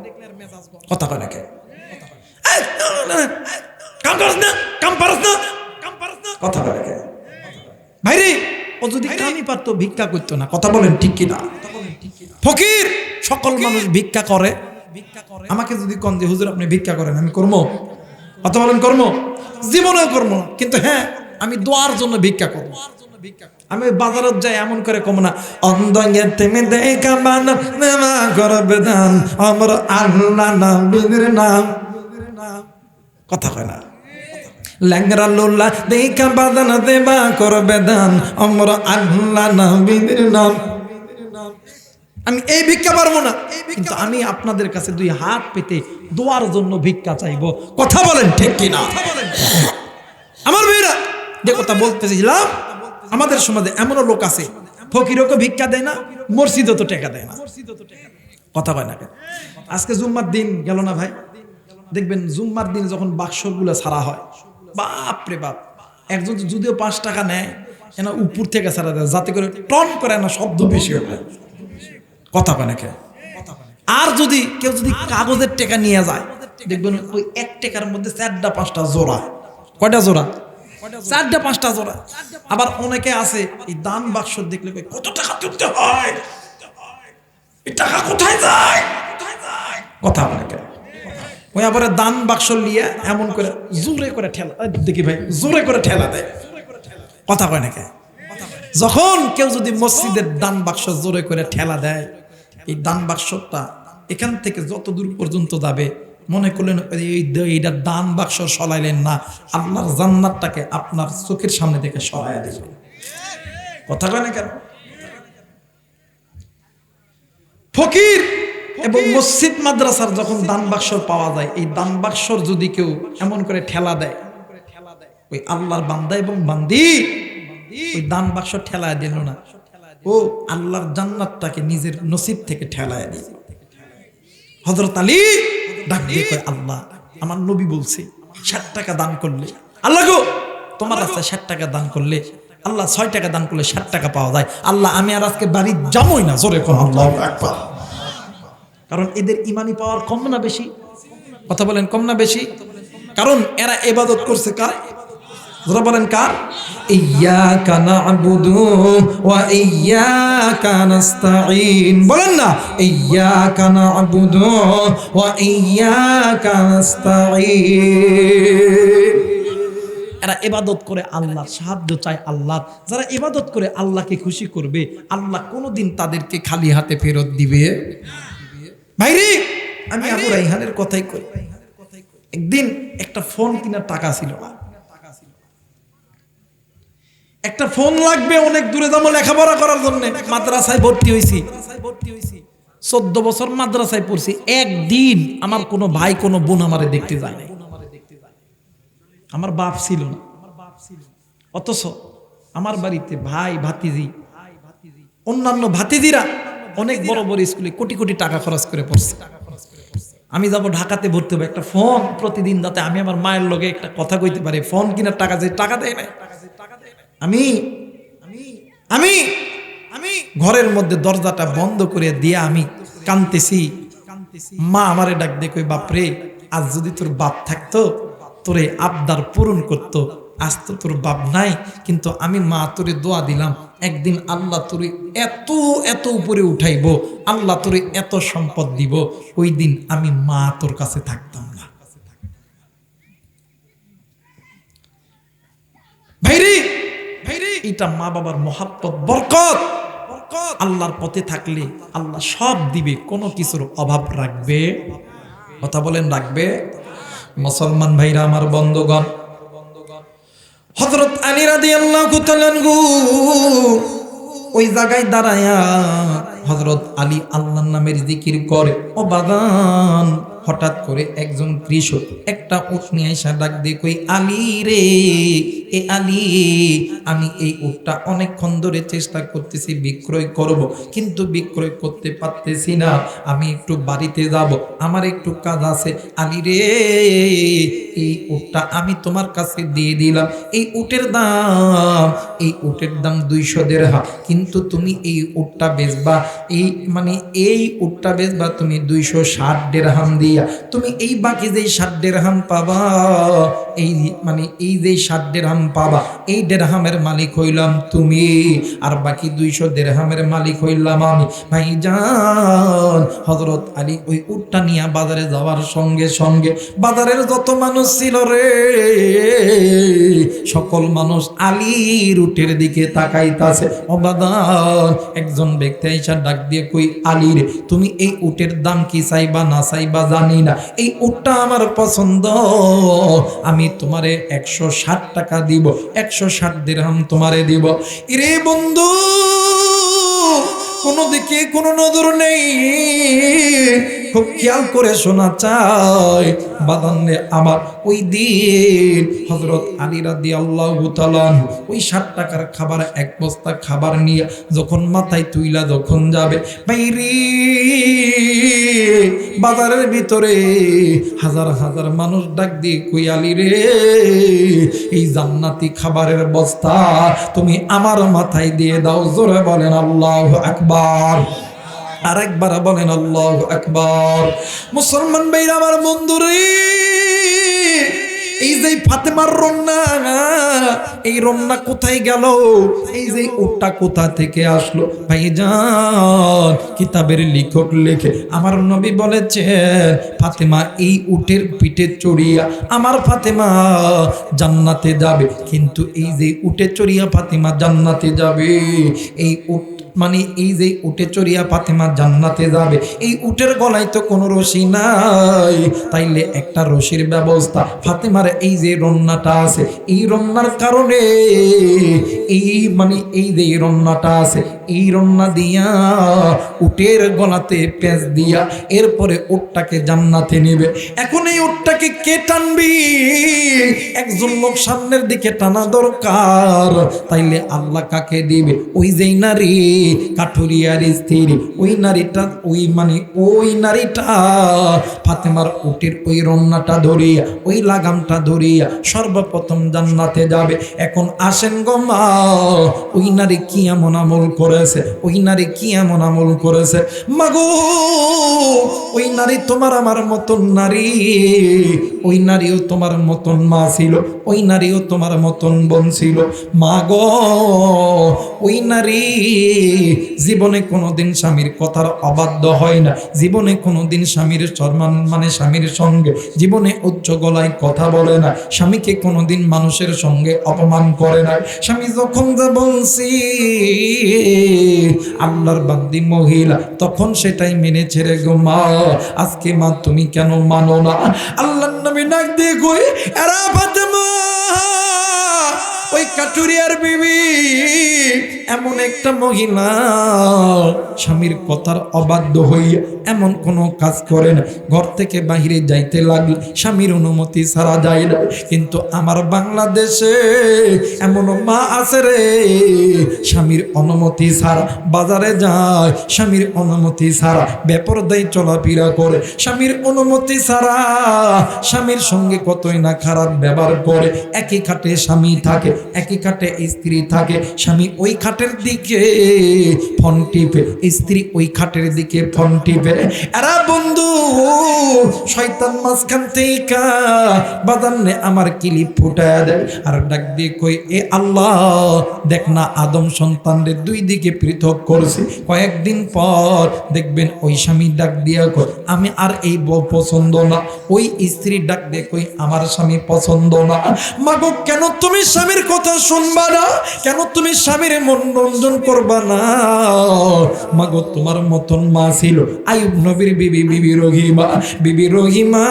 কথা কয় না কে, কাম করছ না, কাম পারছ না, কথা কয় না কে। ভাইরে, ও যদি কামই পারতো ভিক্ষা করতো না, কথা বলেন ঠিক কিনা? ফকির সকল মানুষ ভিক্ষা করে। আমাকে যদি কোন যে হুজুর আপনি ভিক্ষা করেন, আমি করবো, কথা বলেন করবো, জীবনেও করবো না। কিন্তু হ্যাঁ, আমি দোয়ার জন্য ভিক্ষা করবো। আমি বাজারত যাই এমন করে কম না, অন্ধে তুমি দেখা মান করবে দান আমার আল্লাহ নবীর নাম, কথা কয় না। ল্যাংরা লোলা দেখা বাদান দেবা করবে দান আমার আল্লাহ নবীর নাম। আমি এই ভিক্ষা পারবো না, কিন্তু আমি আপনাদের কাছে 2 হাত পেতে দোয়ার জন্য ভিক্ষা চাইবো, কথা বলেন ঠিক কিনা? আমার মেয়েরা যে কথা বলতেছিলাম, আমাদের সমাজে এমনও লোক আছে ফকিরকে ভিক্ষা দেয় না, মসজিদও তো টাকা দেয় না, কথা কয় না। আজকে জুম্মার দিন গেল না ভাই, দেখবেন জুম্মার দিন যখন বাক্সগুলো ছাড়া হয়, বাপ রে বাপ, একজন যদিও 5 টাকা নেয়, এনা উপর থেকে ছাড়া দেয় যাতে করে টন করে না শব্দ বেশি হয়, কথা কয় না। আর যদি কেউ যদি কাগজের টাকা নিয়ে যায়, দেখবেন ওই 1 টাকার মধ্যে 4টা 5টা জোড়া, কয়টা জোড়া? 4টা 5টা জোড়া। আবার অনেকে আছে এই দান বাক্স দেখলে কত টাকা তুলতে হয়, এই টাকা কোথায় যায়, কথা বলে কেন? ওই আবার দান বাক্স নিয়ে এমন করে জোরে করে ঠেলা, দেখি ভাই জোরে করে ঠেলা দেয়, কথা কয় না কেন? যখন কেউ যদি মসজিদের দান বাক্স জোরে করে ঠেলা দেয়, এই দান বাক্সটা এখান থেকে যত দূর পর্যন্ত যাবে, মনে করলেন এইটা দান বাক্স সরাইলেন না, আল্লাহর জান্নাতটাকে আপনার চোখের সামনে থেকে সরাইয়া দিলেন, কথা কয় না কেন? ফকির এবং মসজিদ মাদ্রাসার যখন দান বাক্স পাওয়া যায়, এই দান বাক্সর যদি কেউ এমন করে ঠেলা দেয়, ওই আল্লাহর বান্দা এবং বান্দি ওই দান বাক্স ঠেলায় দিল না, ও আল্লাহর জান্নাতটাকে নিজের নসিব থেকে ঠেলায় দিল। হযরত আলী ডাক দিয়ে কয়, আল্লাহ আমার নবী বলছে 60 টাকা দান করলে, আল্লাহ গো তোমার রাস্তায় 60 টাকা দান করলে, আল্লাহ 6 টাকা দান করলে 60 টাকা পাওয়া যায়, আল্লাহ আমি আর আজকে বাড়ি যাবই না, জোরে কোন আল্লাহু আকবার। কারণ এদের ইমানি পাওয়ার কম না বেশি, কথা বলেন কম না বেশি? কারণ এরা ইবাদত করছে কার? যারা বলেন কার? ইয়্যাকা না'বুদু ওয়া ইয়্যাকা নাস্তাঈন, বলেন না ইয়্যাকা না'বুদু ওয়া ইয়্যাকা নাস্তাঈন। এরা ইবাদত করে আল্লাহর সাহায্য চায় আল্লাহ। যারা ইবাদত করে আল্লাহকে খুশি করবে, আল্লাহ কোনোদিন তাদেরকে খালি হাতে ফেরত দিবে? ভাইরে, আমি আবু রাইহানের কথাই কই। একদিন একটা ফোন কেনার টাকা ছিল না, একটা ফোন লাগবে, অনেক দূরে যাবো লেখাপড়া করার জন্য, মাদ্রাসায় ভর্তি হয়েছি, 14 বছর মাদ্রাসায় পড়ছি। একদিন আমার কোনো ভাই কোনো বোন আমারে দেখতে যায় নাই, আমার বাপ ছিল না, অথচ আমার বাড়িতে ভাই ভাতিজি অন্যান্য ভাতিজিরা অনেক বড় বড় স্কুলে কোটি কোটি টাকা খরচ করে পড়ছে। আমি যাব ঢাকাতে ভর্তি হবো, একটা ফোন প্রতিদিন যাতে আমি আমার মায়ের লগে একটা কথা কইতে পারি, ফোন কিনার টাকা যে টাকা দেয় না। আমি আমি আমি ঘরের মধ্যে দরজাটা বন্ধ করে দিয়ে আমি কাঁদতেছি। মা আমারে ডাক দিয়ে কই, বাপরে আজ যদি তোর বাপ থাকতো তোরে আবদার পূরণ করতো, আজ তো তোর বাপ নাই, কিন্তু আমি মা তোরে দোয়া দিলাম একদিন আল্লাহ তোরে এত এত উপরে উঠাইবো, আল্লাহ তোরে এত সম্পদ দিব, ওই দিন আমি মা তোর কাছে থাকতাম না। ভাইরে ভাইরে, এটা মা বাবার মহাব্বত, বরকত। আল্লাহর পথে থাকলে আল্লাহ সব দিবে, কোনো কিছুর অভাব রাখবে, কথা বলেন রাখবে। মুসলমান ভাইরা আমার, বন্ধুগণ, হযরত আলী রাদিয়াল্লাহু তাআলা আনহু ওই জায়গায় দাঁড়ায়া হযরত আলী আল্লাহর নামের জিকির করে। ও বাগান, হঠাৎ করে একজন কৃষক একটা উট নিয়ে এসে ডাক দিয়ে কই, আলী রে, এ আলী, আমি এই উটটা অনেকক্ষণ ধরে চেষ্টা করতেছি বিক্রয় করব, কিন্তু বিক্রয় করতে পারতেছি না, আমি একটু বাড়িতে যাব, আমার একটু কাজ আছে। আলী রে, এই উটটা আমি তোমার কাছে দিয়ে দিলাম, এই উটের দাম, এই উটের দাম 200 দিরহাম, কিন্তু তুমি এই উটটা বেচবা, এই উটটা বেচবা তুমি 260 দিরহাম দিয়া, তুমি এই বাকি যেই 60 দিরহাম পাবা, এই যে 60 দিরহাম পাবা, এই দিরহামের মালিক হইলাম তুমি, আর বাকি 200 দিরহামের মালিক হইলাম আমি। ভাইজান, হযরত আলী ওই উটটা নিয়ে বাজারে যাওয়ার সঙ্গে সঙ্গে বাজারের যত মানুষ ছিল রে, সকল মানুষ আলীর উটের দিকে তাকাইতাছে। অবাদান, একজন ব্যক্তি আইসা ডাক দিয়ে কই, আলী রে, তুমি এই উটের দাম কি চাইবা না চাইবা জানি না, এই উটটা আমার পছন্দ, আমি তোমারে 160 টাকা দিব, 160 দিরহাম তোমারে দিব। ইরে বন্ধু, কোনো দিকে কোনো নজর নেই, খুব খেয়াল করে শোনা চাই বাদানে আমার। ওই দিন হযরত আলী রাদিয়াল্লাহু তাআলা ওই 60 টাকার খাবার, এক বস্তা খাবার নিয়ে যখন মাথায় তুইলা যখন যাবে, বাইরে বাজারের ভিতরে হাজার হাজার মানুষ ডাক দিয়ে কই, আলী রে, এই জান্নাতি খাবারের বস্তা তুমি আমার মাথায় দিয়ে দাও। জোরে বলেন আল্লাহু আকবার, আরেকবার বলেন আল্লাহু আকবার। মুসলমান ভাইরা আমার, বন্ধুরে, এই যে ফাতেমার রমনা, এই রমনা কোথায় গেল? এই যে উটটা কোথা থেকে আসলো? ভাইজান, কিতাবের লেখক লেখে আমার নবী বলেছেন, ফাতেমা এই উটের পিঠে চড়িয়া আমার ফাতেমা জান্নাতে যাবে। কিন্তু এই যে উটে চড়িয়া ফাতেমা জান্নাতে যাবে, এই উট এই যে উটে চড়িয়া ফাতেমা জান্নাতে যাবে, এই উটের গলায় তো কোনো রশি নাই, তাইলে একটা রশির ব্যবস্থা ফাতেমার এই যে রন্নাটা আছে, এই রন্নার কারণে এই যে রন্নাটা আছে, এই রন্না দিয়া উটের গলাতে পেঁচ দিয়া এরপরে উটটাকে জান্নাতে নেবে। এখন এই উটটাকে কে টানবি? একজন লোক সামনের দিকে টানা দরকার, তাইলে আল্লাহ কাকে দিবে? ওই যেই নারী কাঠুরিয়ার স্ত্রী, ওই নারীটা ওই নারীটা ফাতেমার উটের ওই রন্নাটা ধরিয়া, ওই লাগামটা ধরিয়া সর্বপ্রথম জান্নাতে যাবে। এখন আসেন গো মা, ওই নারী কি এমন আমল করেছে? ওই নারী কি এমন আমল করেছে? মাগো, ওই নারী তোমার আমার মতন নারী, ওই নারীও তোমার মতন মা ছিল, ওই নারীও তোমার মতন বোন ছিল। মাগো, ওই নারী জীবনে কোনোদিন স্বামীর কথার অবাধ্য হয় না, জীবনে কোনোদিন স্বামীর স্বামীর সঙ্গে জীবনে উচ্চ গলায় কথা বলে না, স্বামীকে কোনোদিন মানুষের সঙ্গে অপমান করে না। স্বামী যখন যা বলছি আল্লাহর বান্দি মহিলা তখন সেটাই মেনেছে রে গো মা। আজকে মা তুমি কেন মানো না? আল্লাহর নবী ডাক দিয়ে কই, এরা ফাতেমা, ওই কাঠুরিয়ার বিবি এমন একটা মহিলা স্বামীর কথার অবাধ্য হইয়া এমন কোনো কাজ করে না, ঘর থেকে বাহিরে যাইতে লাগলে স্বামীর অনুমতি ছাড়া যায় না। কিন্তু আমার বাংলাদেশে এমন মা আছে রে, স্বামীর অনুমতি ছাড়া বাজারে যায়, স্বামীর অনুমতি ছাড়া বেপরদায় চলাফেরা করে, স্বামীর অনুমতি ছাড়া স্বামীর সঙ্গে কতই না খারাপ ব্যবহার করে। একই খাটে স্বামী থাকে, একই খাটে স্ত্রী থাকে, স্বামী ওই খাটের দিকে ফোন টিপে, স্ত্রী ওই খাটের দিকে ফোন টিপে। এরা বন্ধু শয়তান মাঝখান থেকে বাদান্নে আমার কিলিপ ফুটায় দেয় আর ডাক দিয়ে কই, এ আল্লাহ দেখ না আদম সন্তানদের দুই দিকে পৃথক করছি। কয়েকদিন পর দেখবেন ওই স্বামী ডাক দিয়া কই, আমি আর এই বউ পছন্দ না। ওই স্ত্রী ডাক দিয়ে কই, আমার স্বামী পছন্দ না। মাগো কেন তুমি স্বামীর কথা শুনবা না? কেন তুমি স্বামীর মনোরঞ্জন করবা না? মাগো তোমার মতন মা ছিল আইয়ুব নবীর বিবি, বিবি রহিমা। বিবি রহিমা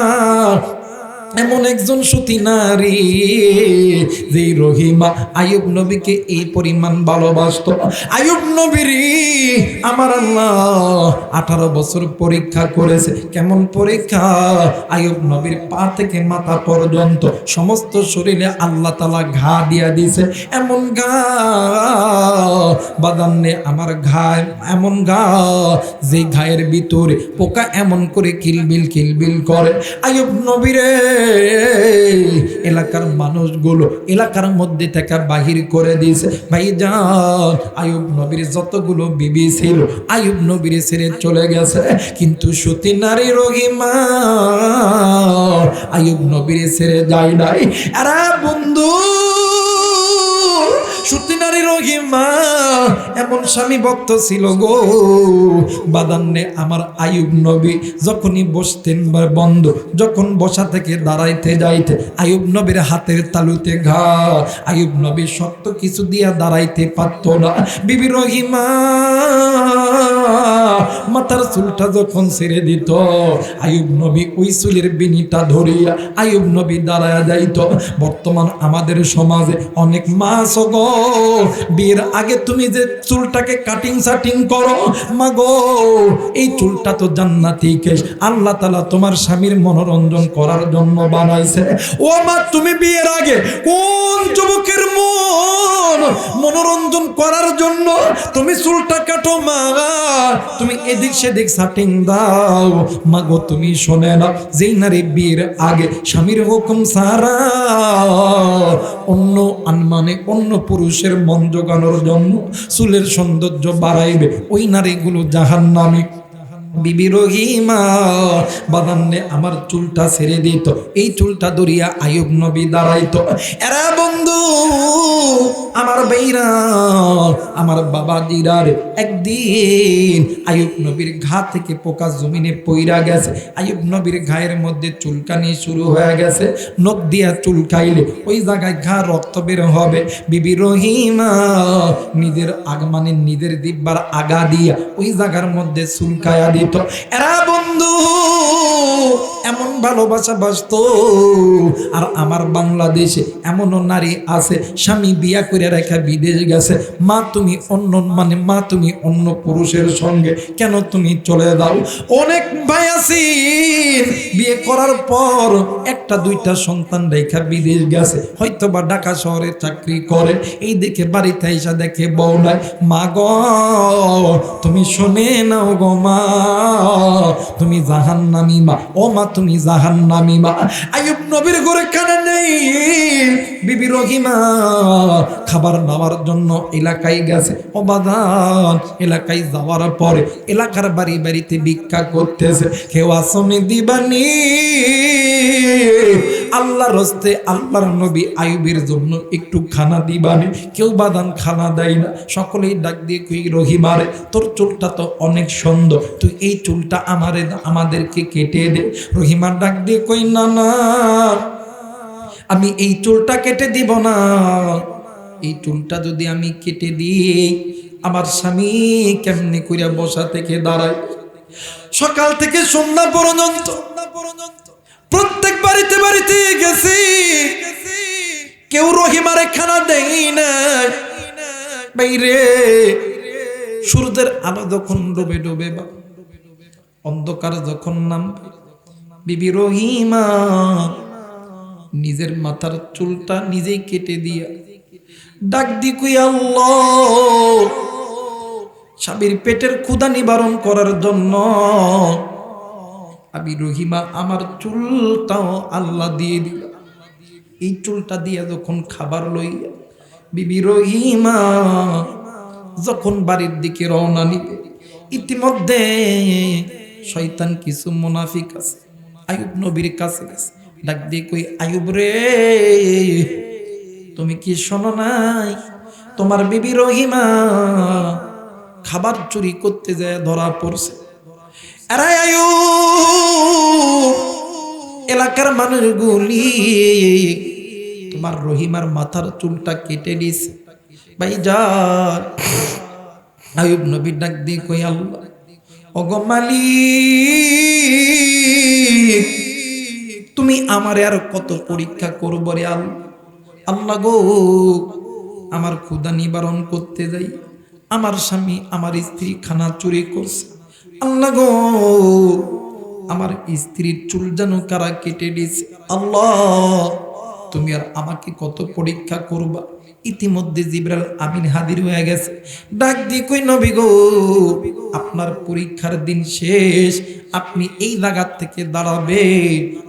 এমন একজন সতী নারী, যে রহিমা আইয়ুব নবীকে এই পরিমাণ ভালোবাসতো। আইয়ুব নবীর আমার আল্লাহ 18 বছর পরীক্ষা করেছে। কেমন পরীক্ষা? আইয়ুব নবীর পা থেকে মাথা পর্যন্ত সমস্ত শরীরে আল্লাহ তাআলা ঘা দিয়া দিয়েছে। এমন ঘা বাদান্নে আমার ঘা, এমন ঘা যে ঘায়ের ভিতরে পোকা এমন করে কিলবিল কিলবিল করে। আইয়ুব নবীরে এলাকার মানুষগুলো এলাকার মধ্যে থেকে বাহির করে দিয়েছে। ভাইজান আইয়ুব নবীর যতগুলো বিবি ছিল আইয়ুব নবীর ছেড়ে চলে গেছে, কিন্তু সতী নারী রহিমা আইয়ুব নবীর ছেড়ে যায় নাই। আরে বন্ধু সতী নারী রহিমা এমন স্বামী ভক্ত ছিল গো বাদান্নে আমার আইয়ুব নবী যখনই বসতেন বন্ধ, যখন বসা থেকে দাঁড়াইতে যাইতে আইয়ুব নবীর হাতের তালুতে ঘা। আইয়ুব নবী শক্ত কিছু দিয়া দাঁড়াইতে পারত না। বিবি রহিমা মাথার চুলটা যখন ছেড়ে দিত আইয়ুব নবী ওই চুলের বিনিটা ধরিয়া আইয়ুব নবী দাঁড়ায়া যাইত। বর্তমান আমাদের সমাজে অনেক মা গো, বিয়ের আগে তুমি যে চুলটাকে কাটিং সাটিং করো, মাগো এই চুলটা তো জান্নাতি কেশ, আল্লাহ তাআলা তোমার স্বামীর মনোরঞ্জন করার জন্য বানাইছে। ও মা, তুমি বিয়ের আগে কোন যুবকের মন মনোরঞ্জন করার জন্য তুমি চুলটা কাটো? মা তুমি এদিক সেদিক সাটিং দাও। মাগো তুমি শোনে না, যেই নারী বিয়ের আগে স্বামীর হুকুম ছাড়া অন্য আনমানে অন্য পুরুষের মন জোগানোর জন্য চুলের সৌন্দর্য বাড়াইবে, ওই নারীগুলো জাহান্নামী। বিবি রহিমা বাদান্নে আমার চুলটা ছেড়ে দিত, এই চুলটা ধরিয়া আইয়ুব নবী দাঁড়াইতো। এরা বন্ধু আমার বেইরা আমার বাবা জিরার একদিন আইয়ুব নবীর ঘা থেকে পোকা জমিনে পইরা গেছে। আইয়ুব নবীর ঘায়ের মধ্যে চুলকানি শুরু হয়ে গেছে। নখ দিয়া চুলকাইলে ওই জায়গায় ঘা রক্ত বের হবে। বিবি রহিমা নিজের আগমানে নিজের দিব্বার আগা দিয়া ওই জায়গার মধ্যে চুলকায়া দিত। এরা বন্ধু এমন ভালোবাসা বাসতো। আর আমার বাংলাদেশে এমনও নারী আছে স্বামী বিয়া করে রেখা বিদেশ গেছে, মা তুমি অন্য মা তুমি অন্য পুরুষের সঙ্গে কেন তুমি চলে যাও? অনেক ভাই আছি বিয়ে করার পর একটা দুইটা সন্তান রেখা বিদেশ গেছে, হয়তো বা ঢাকা শহরে চাকরি করে, এই দেখে বাড়িতে এসে দেখে বউ নাই। মা গো তুমি শুনে নাও গো মা, তুমি জাহান্নামী মা। ও মা তুমি জাহান্নামী মা। আইয়ুব নবীর ঘরে কানে নেই। বিবি রহিমা খাবার নেওয়ার জন্য এলাকায় গেছে। অবাদান এলাকায় যাওয়ার পরে এলাকার বাড়ি বাড়িতে ভিক্ষা করতেছে। কেউ আসনে দিবানি আল্লাহর হস্তে আল্লাহর নবী আইয়ুবের জন্য একটু খানা দিবানি। কেউ বাদান খানা দেয় না। সকলেই ডাক দিয়ে কই, রহিমারে তোর চুলটা তো অনেক সুন্দর, তুই এই চুলটা আমাদেরকে কেটে দে। রহিমা ডাক দিয়ে কই, না না আমি এই চুলটা কেটে দিব না। এই চুলটা যদি আমি কেটে দিই আমার স্বামী কেমনে কইরা বসা থেকে দাঁড়ায়? সকাল থেকে সন্ধ্যা পর্যন্ত প্রত্যেক বাড়িতে বাড়িতে গেছি, কেউ রহিমারে খানা দেই না। বাইরে সূর্যের আলো যখন ডুবে ডুবে অন্ধকার যখন নামবে, বিবি রহিমা নিজের মাথার চুলটা নিজেই কেটে দিয়া ডাক দি কই আল্লাহ, স্বামীর পেটের ক্ষুধা নিবারণ করার জন্য আমি রহিমা আমার চুলটাও আল্লাহ দিয়ে দিল। এই চুলটা দিয়ে যখন খাবার লইয়া বিবি রহিমা যখন বাড়ির দিকে রওনা নিবে, ইতিমধ্যে শয়তান কিছু মুনাফিক আছে আইয়ুব নবীর কাছে গেছে, ডাক দিয়ে কই আইয়ুব রে, তুমি কি শোনো নাই তোমার বিবি রহিমা খাবার চুরি করতে যায় ধরা পড়ছে। আরে আইয়ুব, এলাকার মানুষগুলি তোমার রহিমার মাথার চুলটা কেটে দিয়েছে। ভাইজান আইয়ুব নবী ডাক দিয়ে কই আল্লাহ, ওগো মালিক, তুমি আমারে আর কত পরীক্ষা করবো রে আল্লাহ। আল্লাহ গো, আমার ক্ষুধা নিবারণ করতে যাই আমার স্বামী আমার স্ত্রী খানা চুরি করছে। আল্লাহ গো, আমার স্ত্রীর চুল যেন কারা কেটে দিয়েছে। আল্লাহ, তুমি আর আমাকে কত পরীক্ষা করবা। ইতিমধ্যে জিবরাইল আমিন হাজির হয়ে গেছে, ডাক দিয়ে কই নবী গো, আপনার পরীক্ষার দিন শেষ, আপনি এই জায়গা থেকে দাঁড়াবে,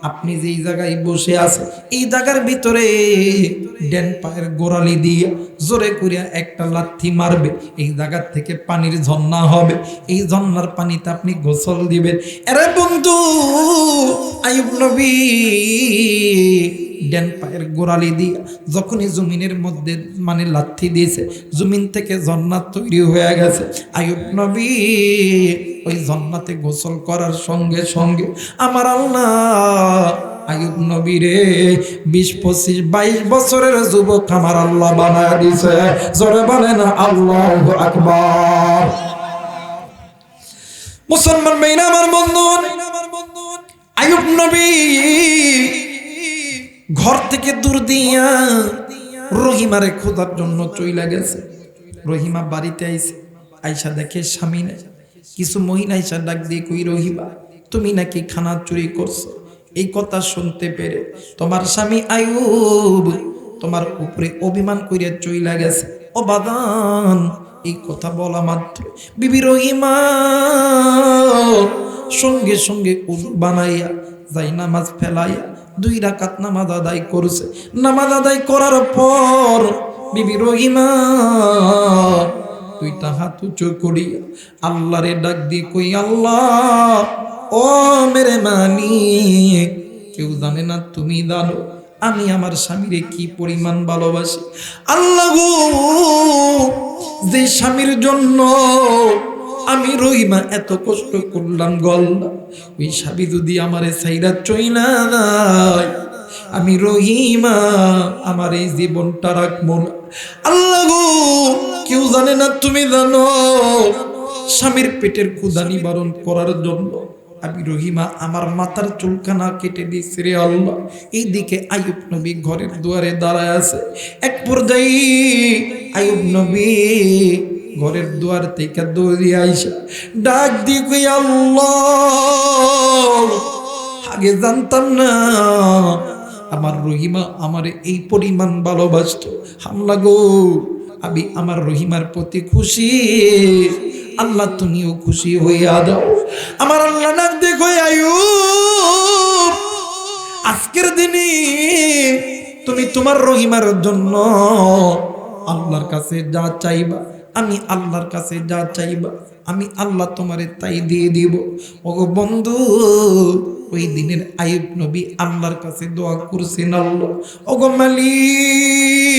আপনি যেই জায়গায় বসে আছেন এই জায়গার ভিতরে ডান পায়ের গোড়ালি দিয়ে জোরে করিয়া একটা লাথি মারবে, এই জায়গা থেকে পানির ঝর্ণা হবে, এই ঝর্ণার পানিতে আপনি গোসল দিবেন। আরে বন্ধু, আইয়ুব নবী ডান পায়ের গোড়ালি দিয়ে যখনই জমিনের মধ্যে মানে লাথি দিয়েছে, জমিন থেকে ঝর্ণা তৈরি হয়ে গেছে। আইয়ুব নবী ওই ঝর্ণাতে গোসল করার সঙ্গে সঙ্গে আমার আল্লাহ আইয়ুব নবী রে 20-25-22 বছরের যুবক আমার আল্লাহ বানায় দিছে। জোরে বলেন আল্লাহু আকবার। মুসলমান ভাইরা আমার বন্ধু, আইয়ুব নবী ঘর থেকে দূর দিয়া রহিমারে খোঁজার জন্য চইলা গেছে। রহিমা বাড়িতে আইছে, আইসা দেখে স্বামী নাই। কিছু মহিলা আইসা ডাক দিয়ে কই রহিমা, তুমি নাকি খানা চুরি করছো। এই কথা শুনতে পেরে তোমার স্বামী আইয়ুব তোমার উপরে অভিমান করিয়া চইলা গেছে। ও বাদান, এই কথা বলা মাত্র বিবি রহিমা সঙ্গে সঙ্গে উযু বানাইয়া যাই নামাজ ফেলাইয়া 2 রাকাত নামাজ আদায় করছে। নামাজ আদায় করার পর বিবি রহিমা 2টা হাত উঁচু করিয়া আল্লাহরে ডাক দিয়ে কই আল্লাহ, ও মেরে মালিক, কেউ জানে না তুমি জানো আমি আমার স্বামীরে কি পরিমাণ ভালোবাসি। আল্লাহ গো, যে স্বামীর জন্য আমি রহিমা এত কষ্ট করলাম গল্লা, ওই স্বামী যদি আমারে ছাইরা চইলা যায়, আমি রহিমা আমার এই জীবনটা রাখবো না। আল্লাহ গো, কেউ জানে না তুমি জানো স্বামীর পেটের ক্ষুধা নিবারণ করার জন্য আমি রহিমা আমার মাথার চুলখানা কেটে দিয়েছি রে আল্লাহ। এইদিকে আইয়ুব নবী ঘরের দুয়ারে দাঁড়ায় আছে। এক পর্যায়ে আইয়ুব নবী ঘরের দুয়ার থেকে দৌড়ে আইসা ডাক দিয়ে কই আল্লাহ, আগে জানতাম না আমার রহিমা আমারে এই পরিমাণ ভালোবাসতো। আল্লাহ গো, আমি আমার রহিমার প্রতি খুশি, আল্লাহ তুমিও খুশি হইয়া দাও। আমার আল্লাহ ডাক দেখো আইয়ুব, আজকের দিনে তুমি তোমার রহিমার জন্য আল্লাহর কাছে যা চাইবা, আমি আল্লাহর কাছে যা চাইবা আমি আল্লাহ তোমারে তাই দিয়ে দিব। ওগো বন্ধু, ওই দিনের আইয়ুব নবী আল্লাহর কাছে দোয়া করছেন, আল্লাহ ওগো মালিক,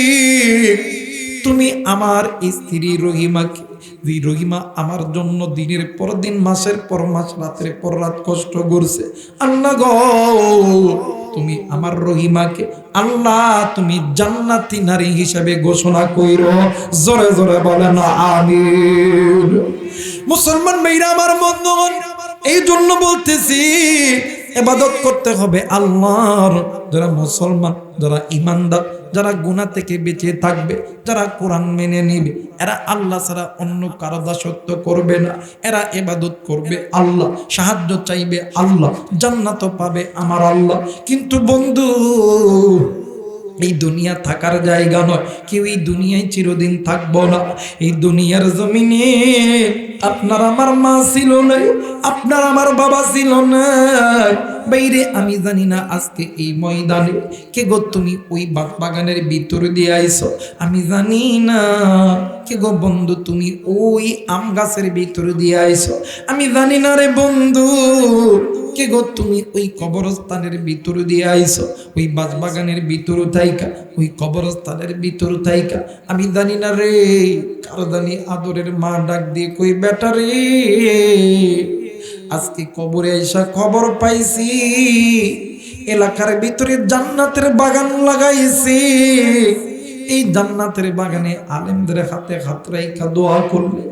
তুমি আমার স্ত্রী রহিমাকে, যে রহিমা আমার জন্য দিনের পর দিন মাসের পর মাস রাতের পর রাত কষ্ট করছে, আল্লাহ গো তুমি আমার রহিমাকে আল্লাহ তুমি জান্নাতি নারী হিসেবে ঘোষণা কইরো। জোরে জোরে বলেন আমিন। মুসলমান ভাইরা আমার বন্ধুগণ, এই জন্য বলতেছি ইবাদত করতে হবে আল্লাহর। যারা মুসলমান, যারা ইমানদার, যারা গুনাহ থেকে বেঁচে থাকবে, যারা কোরআন মেনে নিবে, এরা আল্লাহ ছাড়া অন্য কারো দাসত্ব করবে না, এরা ইবাদত করবে আল্লাহ, সাহায্য চাইবে আল্লাহ, জান্নাত পাবে আমার আল্লাহ। কিন্তু বন্ধু, এই দুনিয়া থাকার জায়গা নয়, কেউ এই দুনিয়ায় চিরদিন থাকবো না। এই দুনিয়ার জমিনে আপনার আমার মা ছিল না, আপনার আমার বাবা ছিল না। বাইরে আমি জানি না আজকে এই ময়দানে কে গো তুমি ওই বাগানের ভিতর দিয়ে আইছো, আমি জানি না কে গো বন্ধু তুমি ওই আম গাছের ভিতর দিয়ে আইছো, আমি জানি না রে বন্ধু কে গো তুমি ওই কবরস্থানের ভিতর দিয়ে আইছো, ওই বাগানের ভিতর থাইকা, ওই কবরস্থানের ভিতর থাইকা, আমি জানি না রে। কার জানি আদরের মা ডাক দিয়ে কই বেটা রে, আজকে কবরে আইসা খবর পাইছি এলাকার ভিতরে জান্নাতের বাগান লাগাইছি। এই জান্নাতের বাগানে আলেমদের হাতে হাত রাইখা দোয়া করলে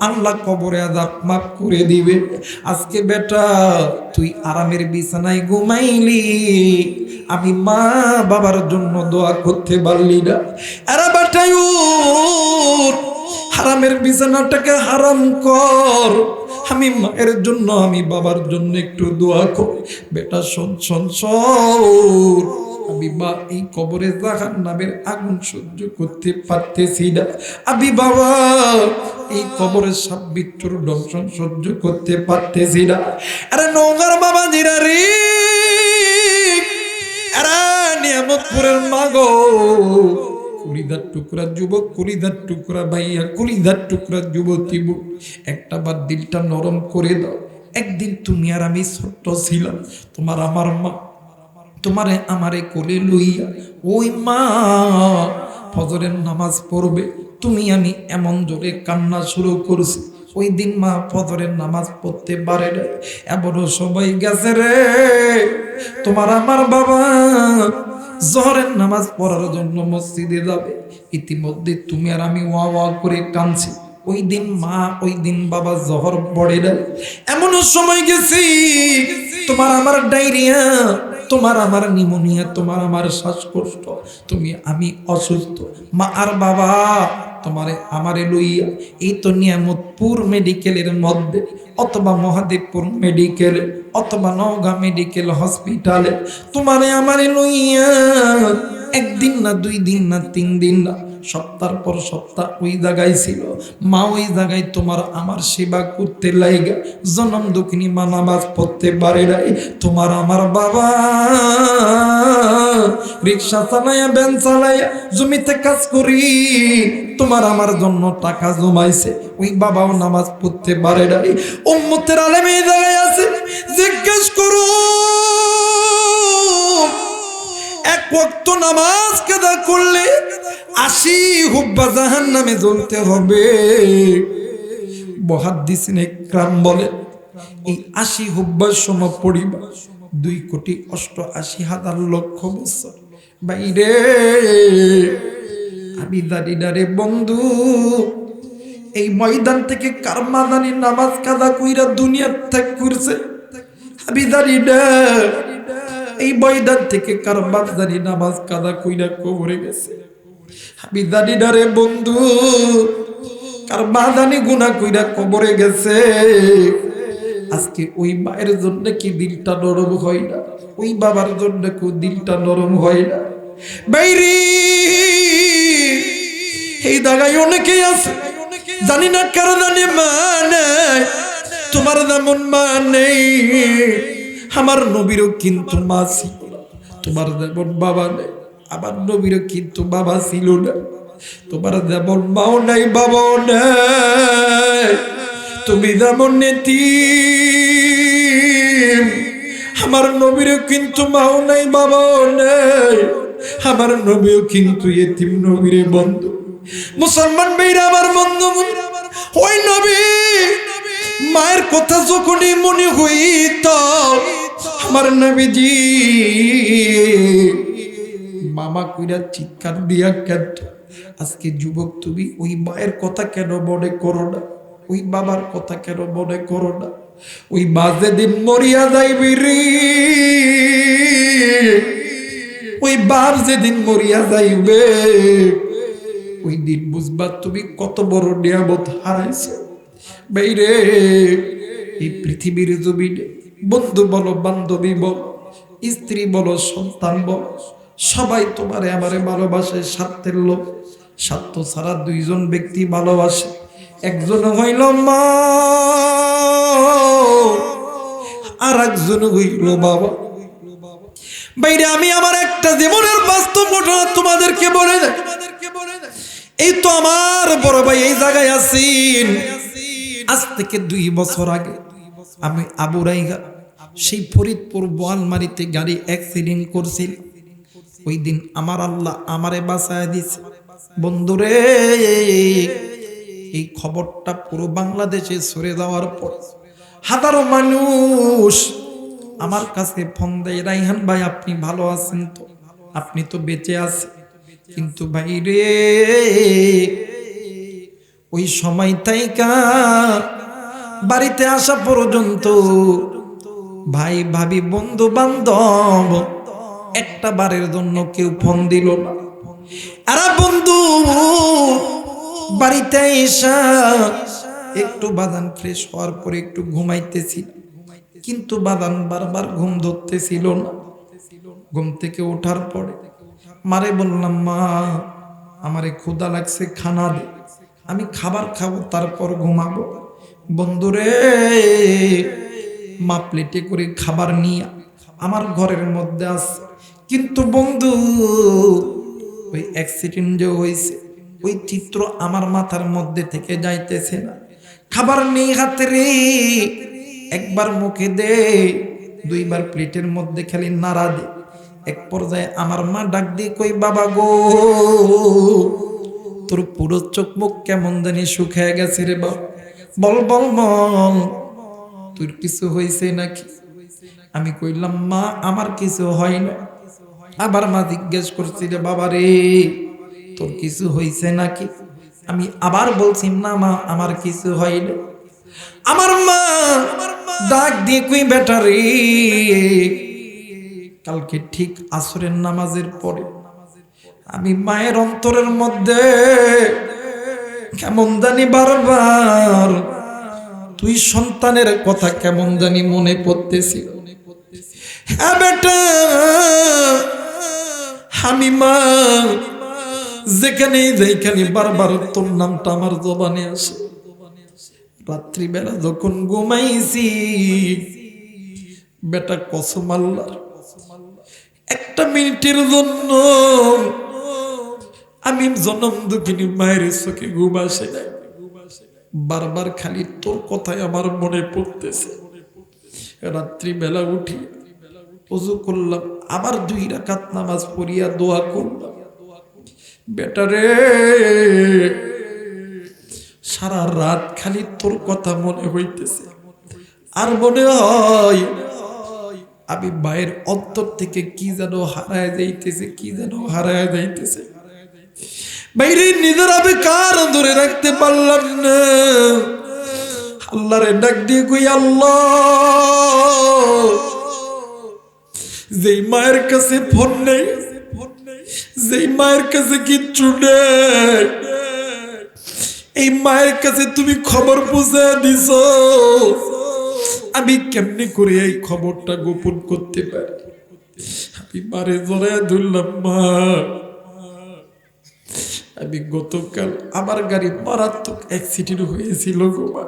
আল্লাহ কবরে আযাব মাফ করে দিবে। আজকে বেটা তুই আরামের বিছানায় ঘুমাইলি, আমি মা বাবার জন্য দোয়া করতে পারলি না। আরে বেটা উঠ, হারামের বিছানাটাকে হারাম কর, আমি মায়ের জন্য আমি বাবার জন্য একটু দোয়া করি। বেটা শোন শোন শোন, আমি মা এই কবরে জাহান্নামের আগুন সহ্য করতে পারতেছি না, আমি বাবা এই কবরের সাপ বিচ্ছুর দংশন সহ্য করতে পারতেছি না। আরে নওগাঁর বাবা জিরা রে, আরে নিয়ামতপুরের মাগো, কলিদার টুকরা যুবক, কলিদার টুকরা ভাইয়া, কলিদার টুকরা যুবতী, একটা বার দিলটা নরম করে দাও। একদিন তুমি আর আমি ছোট্ট ছিলাম, তোমার আমার মা তোমারে আমারে কোলে লইয়া ওই মা ফজরের নামাজ পড়বে, তুমি আমি এমন জোরে কান্না শুরু করছি। ওই দিন মা ফজরের নামাজ পড়তে পারে রে, এমনও সবাই গেছে রে, তোমার আমার বাবা জোহরের নামাজ পড়ার জন্য মসজিদে যাবে, ইতিমধ্যে তুমি আর আমি ওয়া ওয়া করে কাঁদছি। ওই দিন মা, ওই দিন বাবা জোহর পড়ে না। এমনও সময় গেছি তোমার আমার ডায়রিয়া, তোমার আমার নিউমোনিয়া, তোমার আমার শ্বাসকষ্ট, তুমি আমি অসুস্থ, মা আর বাবা তোমারে আমারে লইয়া এই তো নিয়ামতপুর মেডিকেলের মধ্যে অথবা মহাদেবপুর মেডিকেলে অথবা নওগাঁ মেডিকেল হসপিটালে তোমারে আমারে লইয়া একদিন না, 2 দিন না, 3 দিন না, সপ্তাহ পর সপ্তাহ ওই জায়গায় ছিল। মা ওই জায়গায় তোমার আমার সেবা করতে লাইগা জনম দুঃখিনী মা নামাজ পড়তে পারে নাই। তোমার আমার বাবা রিক্সা চালাইয়া, ভ্যান চালাইয়া, জমিতে কাজ করি তোমার আমার জন্য টাকা জমাইছে, ওই বাবাও নামাজ পড়তে পারে নাই। উম্মতের আলেম এই জায়গায় আছে, জিজ্ঞেস করো এক ওয়াক্ত নামাজ কাদা করলে 80 হুব্বা জাহান্নামে জ্বলতে হবে। মুহাদ্দিসিনে ইকরাম বলে এই 80 হুব্বার সময় পড়িবা 2,88,00,000 বছর। বাইরে আমি জানি না রে বন্ধু, এই ময়দান থেকে কার মাদানি নামাজ কাদা কইরা দুনিয়া ত্যাগ করছে, আমি জানি না। এই ময়দান থেকে কার বাপদানি নামাজ কাদা কইরা কবরে গেছে, আমি জানি না রে বন্ধু। কার বাদানি গুনাহ কইরা কবরে গেছে। আজকে ওই মায়ের জন্য কি দিলটা নরম হয় না? ওই বাবার জন্য কি দিলটা নরম হয় না? বাইরে এই জায়গায় অনেকেই আছে, জানি না কার জানি মা নেই, তোমার যেমন মা নেই, আমার নবীরও কিন্তু মা ছিল না। তোমার যেমন বাবা নেই, আমার নবীরও কিন্তু বাবা ছিল না। তোমার যেমন মাও নাই, বাবাও নেই, তুমি যেমন এতিম, আমার নবীরও কিন্তু মাও নাই, বাবাও নেই, আমার নবীও কিন্তু এতিম। নবীরে বন্ধু, মুসলমান ভাইরা আমার বন্ধু, ওই নবী মায়ের কথা যখনই মনে হইত আমার নবীজি মামা কইরা চিৎকার দিয়া কাঁদত। আজকে যুবক তুমি ওই মায়ের কথা কেন মনে করো না? ওই বাবার কথা কেন মনে করো না? ওই মা যেদিন মরিয়া যাইবি রে, ওই বাপ যেদিন মরিয়া যাইবে ওই দিন বুঝবা তুমি কত বড় নিয়ামত হারাইছো। বাইরে এই পৃথিবীর জমিনে বন্ধু বলো, বান্ধবী বলো, স্ত্রী বলো, সন্তান বলো, সবাই তোমারে আমারে ভালোবাসে স্বার্থের লোক। স্বার্থ ছাড়া দুইজন ব্যক্তি ভালোবাসে, একজন হইল মা আর একজন হইল বাবা। বাইরে আমি আমার একটা জীবনের বাস্তব ঘটনা তোমাদেরকে বলে দেয়। এই তো আমার বড় ভাই এই জায়গায় আছেন। আজ থেকে 2 বছর আগে আমি আবুরাইগা সেই ফরিদপুর বোয়ালমারিতে গাড়ি অ্যাক্সিডেন্ট করছিল। ওই দিন আমার আল্লাহ আমারে বাঁচায় দিছে। বন্ধুরে এই খবরটা পুরো বাংলাদেশে ছড়ে যাওয়ার পর হাজারো মানুষ আমার কাছে ফোন দেয়, রাইহান ভাই আপনি ভালো আছেন তো? আপনি তো বেঁচে আছেন। কিন্তু ভাই রে ওই সময় তাইকা বাড়িতে আসা পর্যন্ত ভাই ভাবি বন্ধু বান্ধব একটা বারের জন্য কেউ ফোন দিল না। আরে বন্ধু বাড়িতে এসা একটু বাদান ফ্রেশ হওয়ার পরে একটু ঘুমাইতেছি, কিন্তু বাদান বারবার ঘুম ধরতেছিল না। ঘুম থেকে ওঠার পরে মারে বললাম, মা আমারে ক্ষুধা লাগছে, খানা দে, আমি খাবার খাবো তারপর ঘুমাবো। বন্ধুরে মা প্লেটে করে খাবার নিয়ে আমার ঘরের মধ্যে আসে। কিন্তু বন্ধু ওই অ্যাক্সিডেন্ট যে হয়েছে ওই চিত্র আমার মাথার মধ্যে থেকে যাইতেছে না। খাবার নেই হাতে রে, একবার মুখে দে, 2 বার প্লেটের মধ্যে খালি নাড়া দে। এক পর্যায়ে আমার মা ডাক দিয়ে কই, বাবা গো তোর পুরো চোখ মুখ কেমন জানি শুকিয়ে গেছে রে বাবা, বল বল বল তোর কিছু হয়েছে নাকি? আমি কইলাম, মা আমার কিছু হয় না। আবার মা জিজ্ঞেস করছি, রে বাবা রে তোর কিছু হয়েছে নাকি? আমি আবার বলছি, না মা আমার কিছু হয় না। আমার মা ডাক দিয়ে কই, বেটা রে কালকে ঠিক আসরের নামাজের পরে আমি মায়ের অন্তরের মধ্যে কেমন জানি বারবার তুই সন্তানের কথা কেমন জানি মনে পড়তেছিল। হ্যাঁ বেটা, আমি মা যেখানে বারবার তোর নামটা আমার জবানে আসে। রাত্রিবেলা যখন ঘুমাইছি বেটা কসম আল্লাহর, 1 মিনিটের জন্য আমি জনম দুঃখিনী মায়ের চোখে ঘুম আসে নাই। বারবার খালি তোর কথাই আমার মনে পড়তেছে। রাত্রিবেলা উঠি ওযু করলাম, আবার 2 রাকাত নামাজ পড়িয়া দোয়া করলাম, বেটারে সারা রাত খালি তোর কথা মনে হইতেছে। আর মনে হয় আমি মায়ের অন্তর থেকে কি যেন হারায় যাইতেছে, বাইরে নিজের আমি কার ধরে রাখতে পারলাম না। আল্লাহরে ডাক দিয়ে কই, আল্লাহ যেই মায়ের কাছে ফোন নেই, যেই মায়ের কাছে কিচ্ছু নেই, এই মায়ের কাছে তুমি খবর পৌঁছে দিছো, আমি কেমনে করে এই খবরটা গোপন করতে পারি? আমি মারে জড়ায় ধরলাম, মা আমি গতকাল আমার গাড়ি মারাত্মক অ্যাক্সিডেন্ট হয়েছিল গো মা,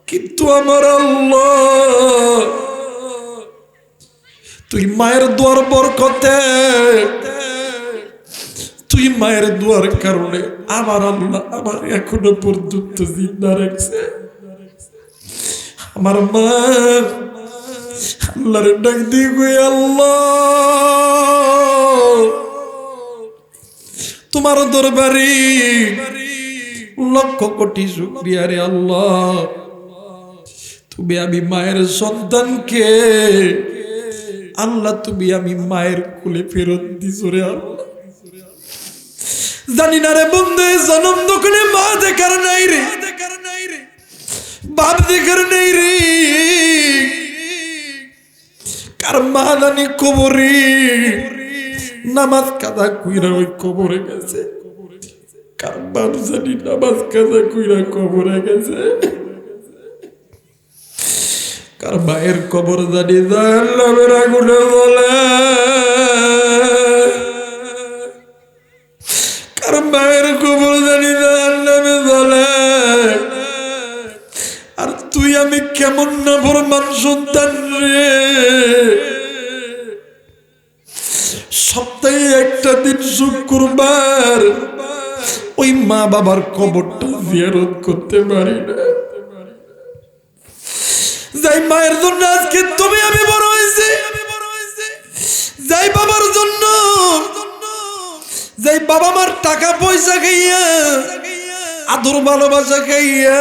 কিন্তু আমার আল্লাহ তুই মায়ের দোয়ার বরকতে, তুই মায়ের দোয়ার কারণে আমার আল্লাহ আমার এখনো পর্যন্ত জিন্দা রাখছে। আমার মা আল্লাহর ডাক দিয়ে কই, আল্লাহ তোমার দরবারে লক্ষ কোটি শুকরিয়া রে আল্লাহ, তুমি আমি মায়ের সন্তানকে আল্লাহ তুমি আমি মায়ের কোলে ফেরত দিছো রে আল্লাহ। জানি না রে বন্ধু, জন্ম দোকানে মা দেখার নাই রে, বাপ দেখার নেই রে, কার মা জানি কবরে, নামাজ কাজা কইরা ওই কবরে গেছে। কার বাপ জানি নামাজ কাজা কইরা কবরে গেছে, কার মায়ের কবর জানি জাহান্নামের আগুনে জ্বলে, কার মায়ের কবর জানি জাহান্নামে জ্বলে। আর তুই আমি কেমন নাফরমান সন্তান রে, সপ্তাহে একটা দিন শুক্রবার ওই মা বাবার কবরটা জিয়ারত করতে পারি না। যাই মায়ের জন্য আজকে তুমি আমি বড় হয়েছি, যাই বাবার জন্য, যাই বাবা মার টাকা পয়সা খাইয়া আদর ভালোবাসা খাইয়া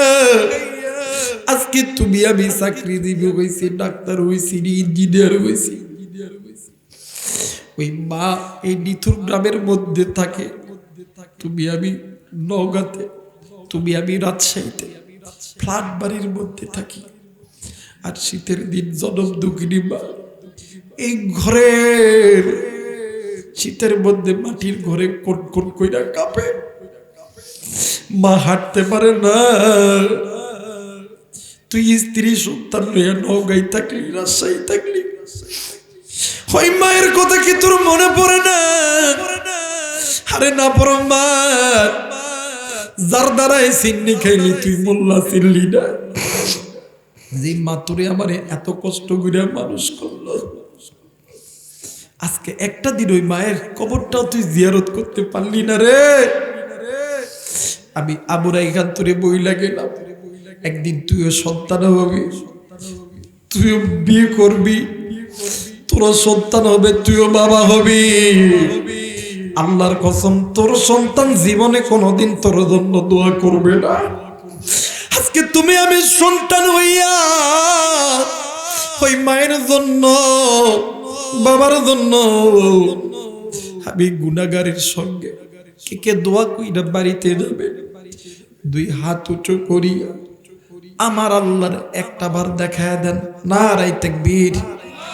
আজকে তুমি আমি চাকরিজীবী হয়েছি, ডাক্তার হয়েছি, ইঞ্জিনিয়ার হয়েছি। ওই মা এই নিথুর গ্রামের মধ্যে থাকে, তুমি আমি নওগাঁতে, তুমি আমি রাজশাহীতে ফ্ল্যাট বাড়ির মধ্যে থাকি। আর শীতের দিন জনম দুঃখিনী মা এই ঘরের শীতের মধ্যে মাটির ঘরে কোন কোন কইরা কাঁপে, মা হাঁটতে পারে না। তুই স্ত্রী সন্তান লইয়া নওগাঁই থাকলি, রাজশাহী থাকলি, ওই মায়ের কথা কি তোর মনে পড়ে না? আরে না পড়ো মা, যার দ্বারাই সিন্নি খাইলি তুই মোল্লা চিনলি না, যে মা তোরে আমারে এত কষ্ট করে মানুষ করলো, আজকে একটা দিন ওই মায়ের কবরটাও তুই জিয়ারত করতে পারলি না রে। আমি আবুরা এখান তোরে বইলা গেলাম, একদিন তুইও সন্তান হবি, তুইও বিয়ে করবি, তোর সন্তান হবে, তুইও বাবা হবি। আল্লাহর কসম তোর সন্তান জীবনে কোনোদিন তোর জন্য দোয়া করবে না। আজকে তুমি আমি সন্তান হইয়া ওই মায়ের জন্য, বাবার জন্য আমি গুনাহগারের সঙ্গে কে কে দোয়া কইরা বাড়িতে যাবে, দুই হাত উঁচু করিয়া আমার আল্লাহর একটা বার দেখায় দেন। নারায়ে তাকবীর।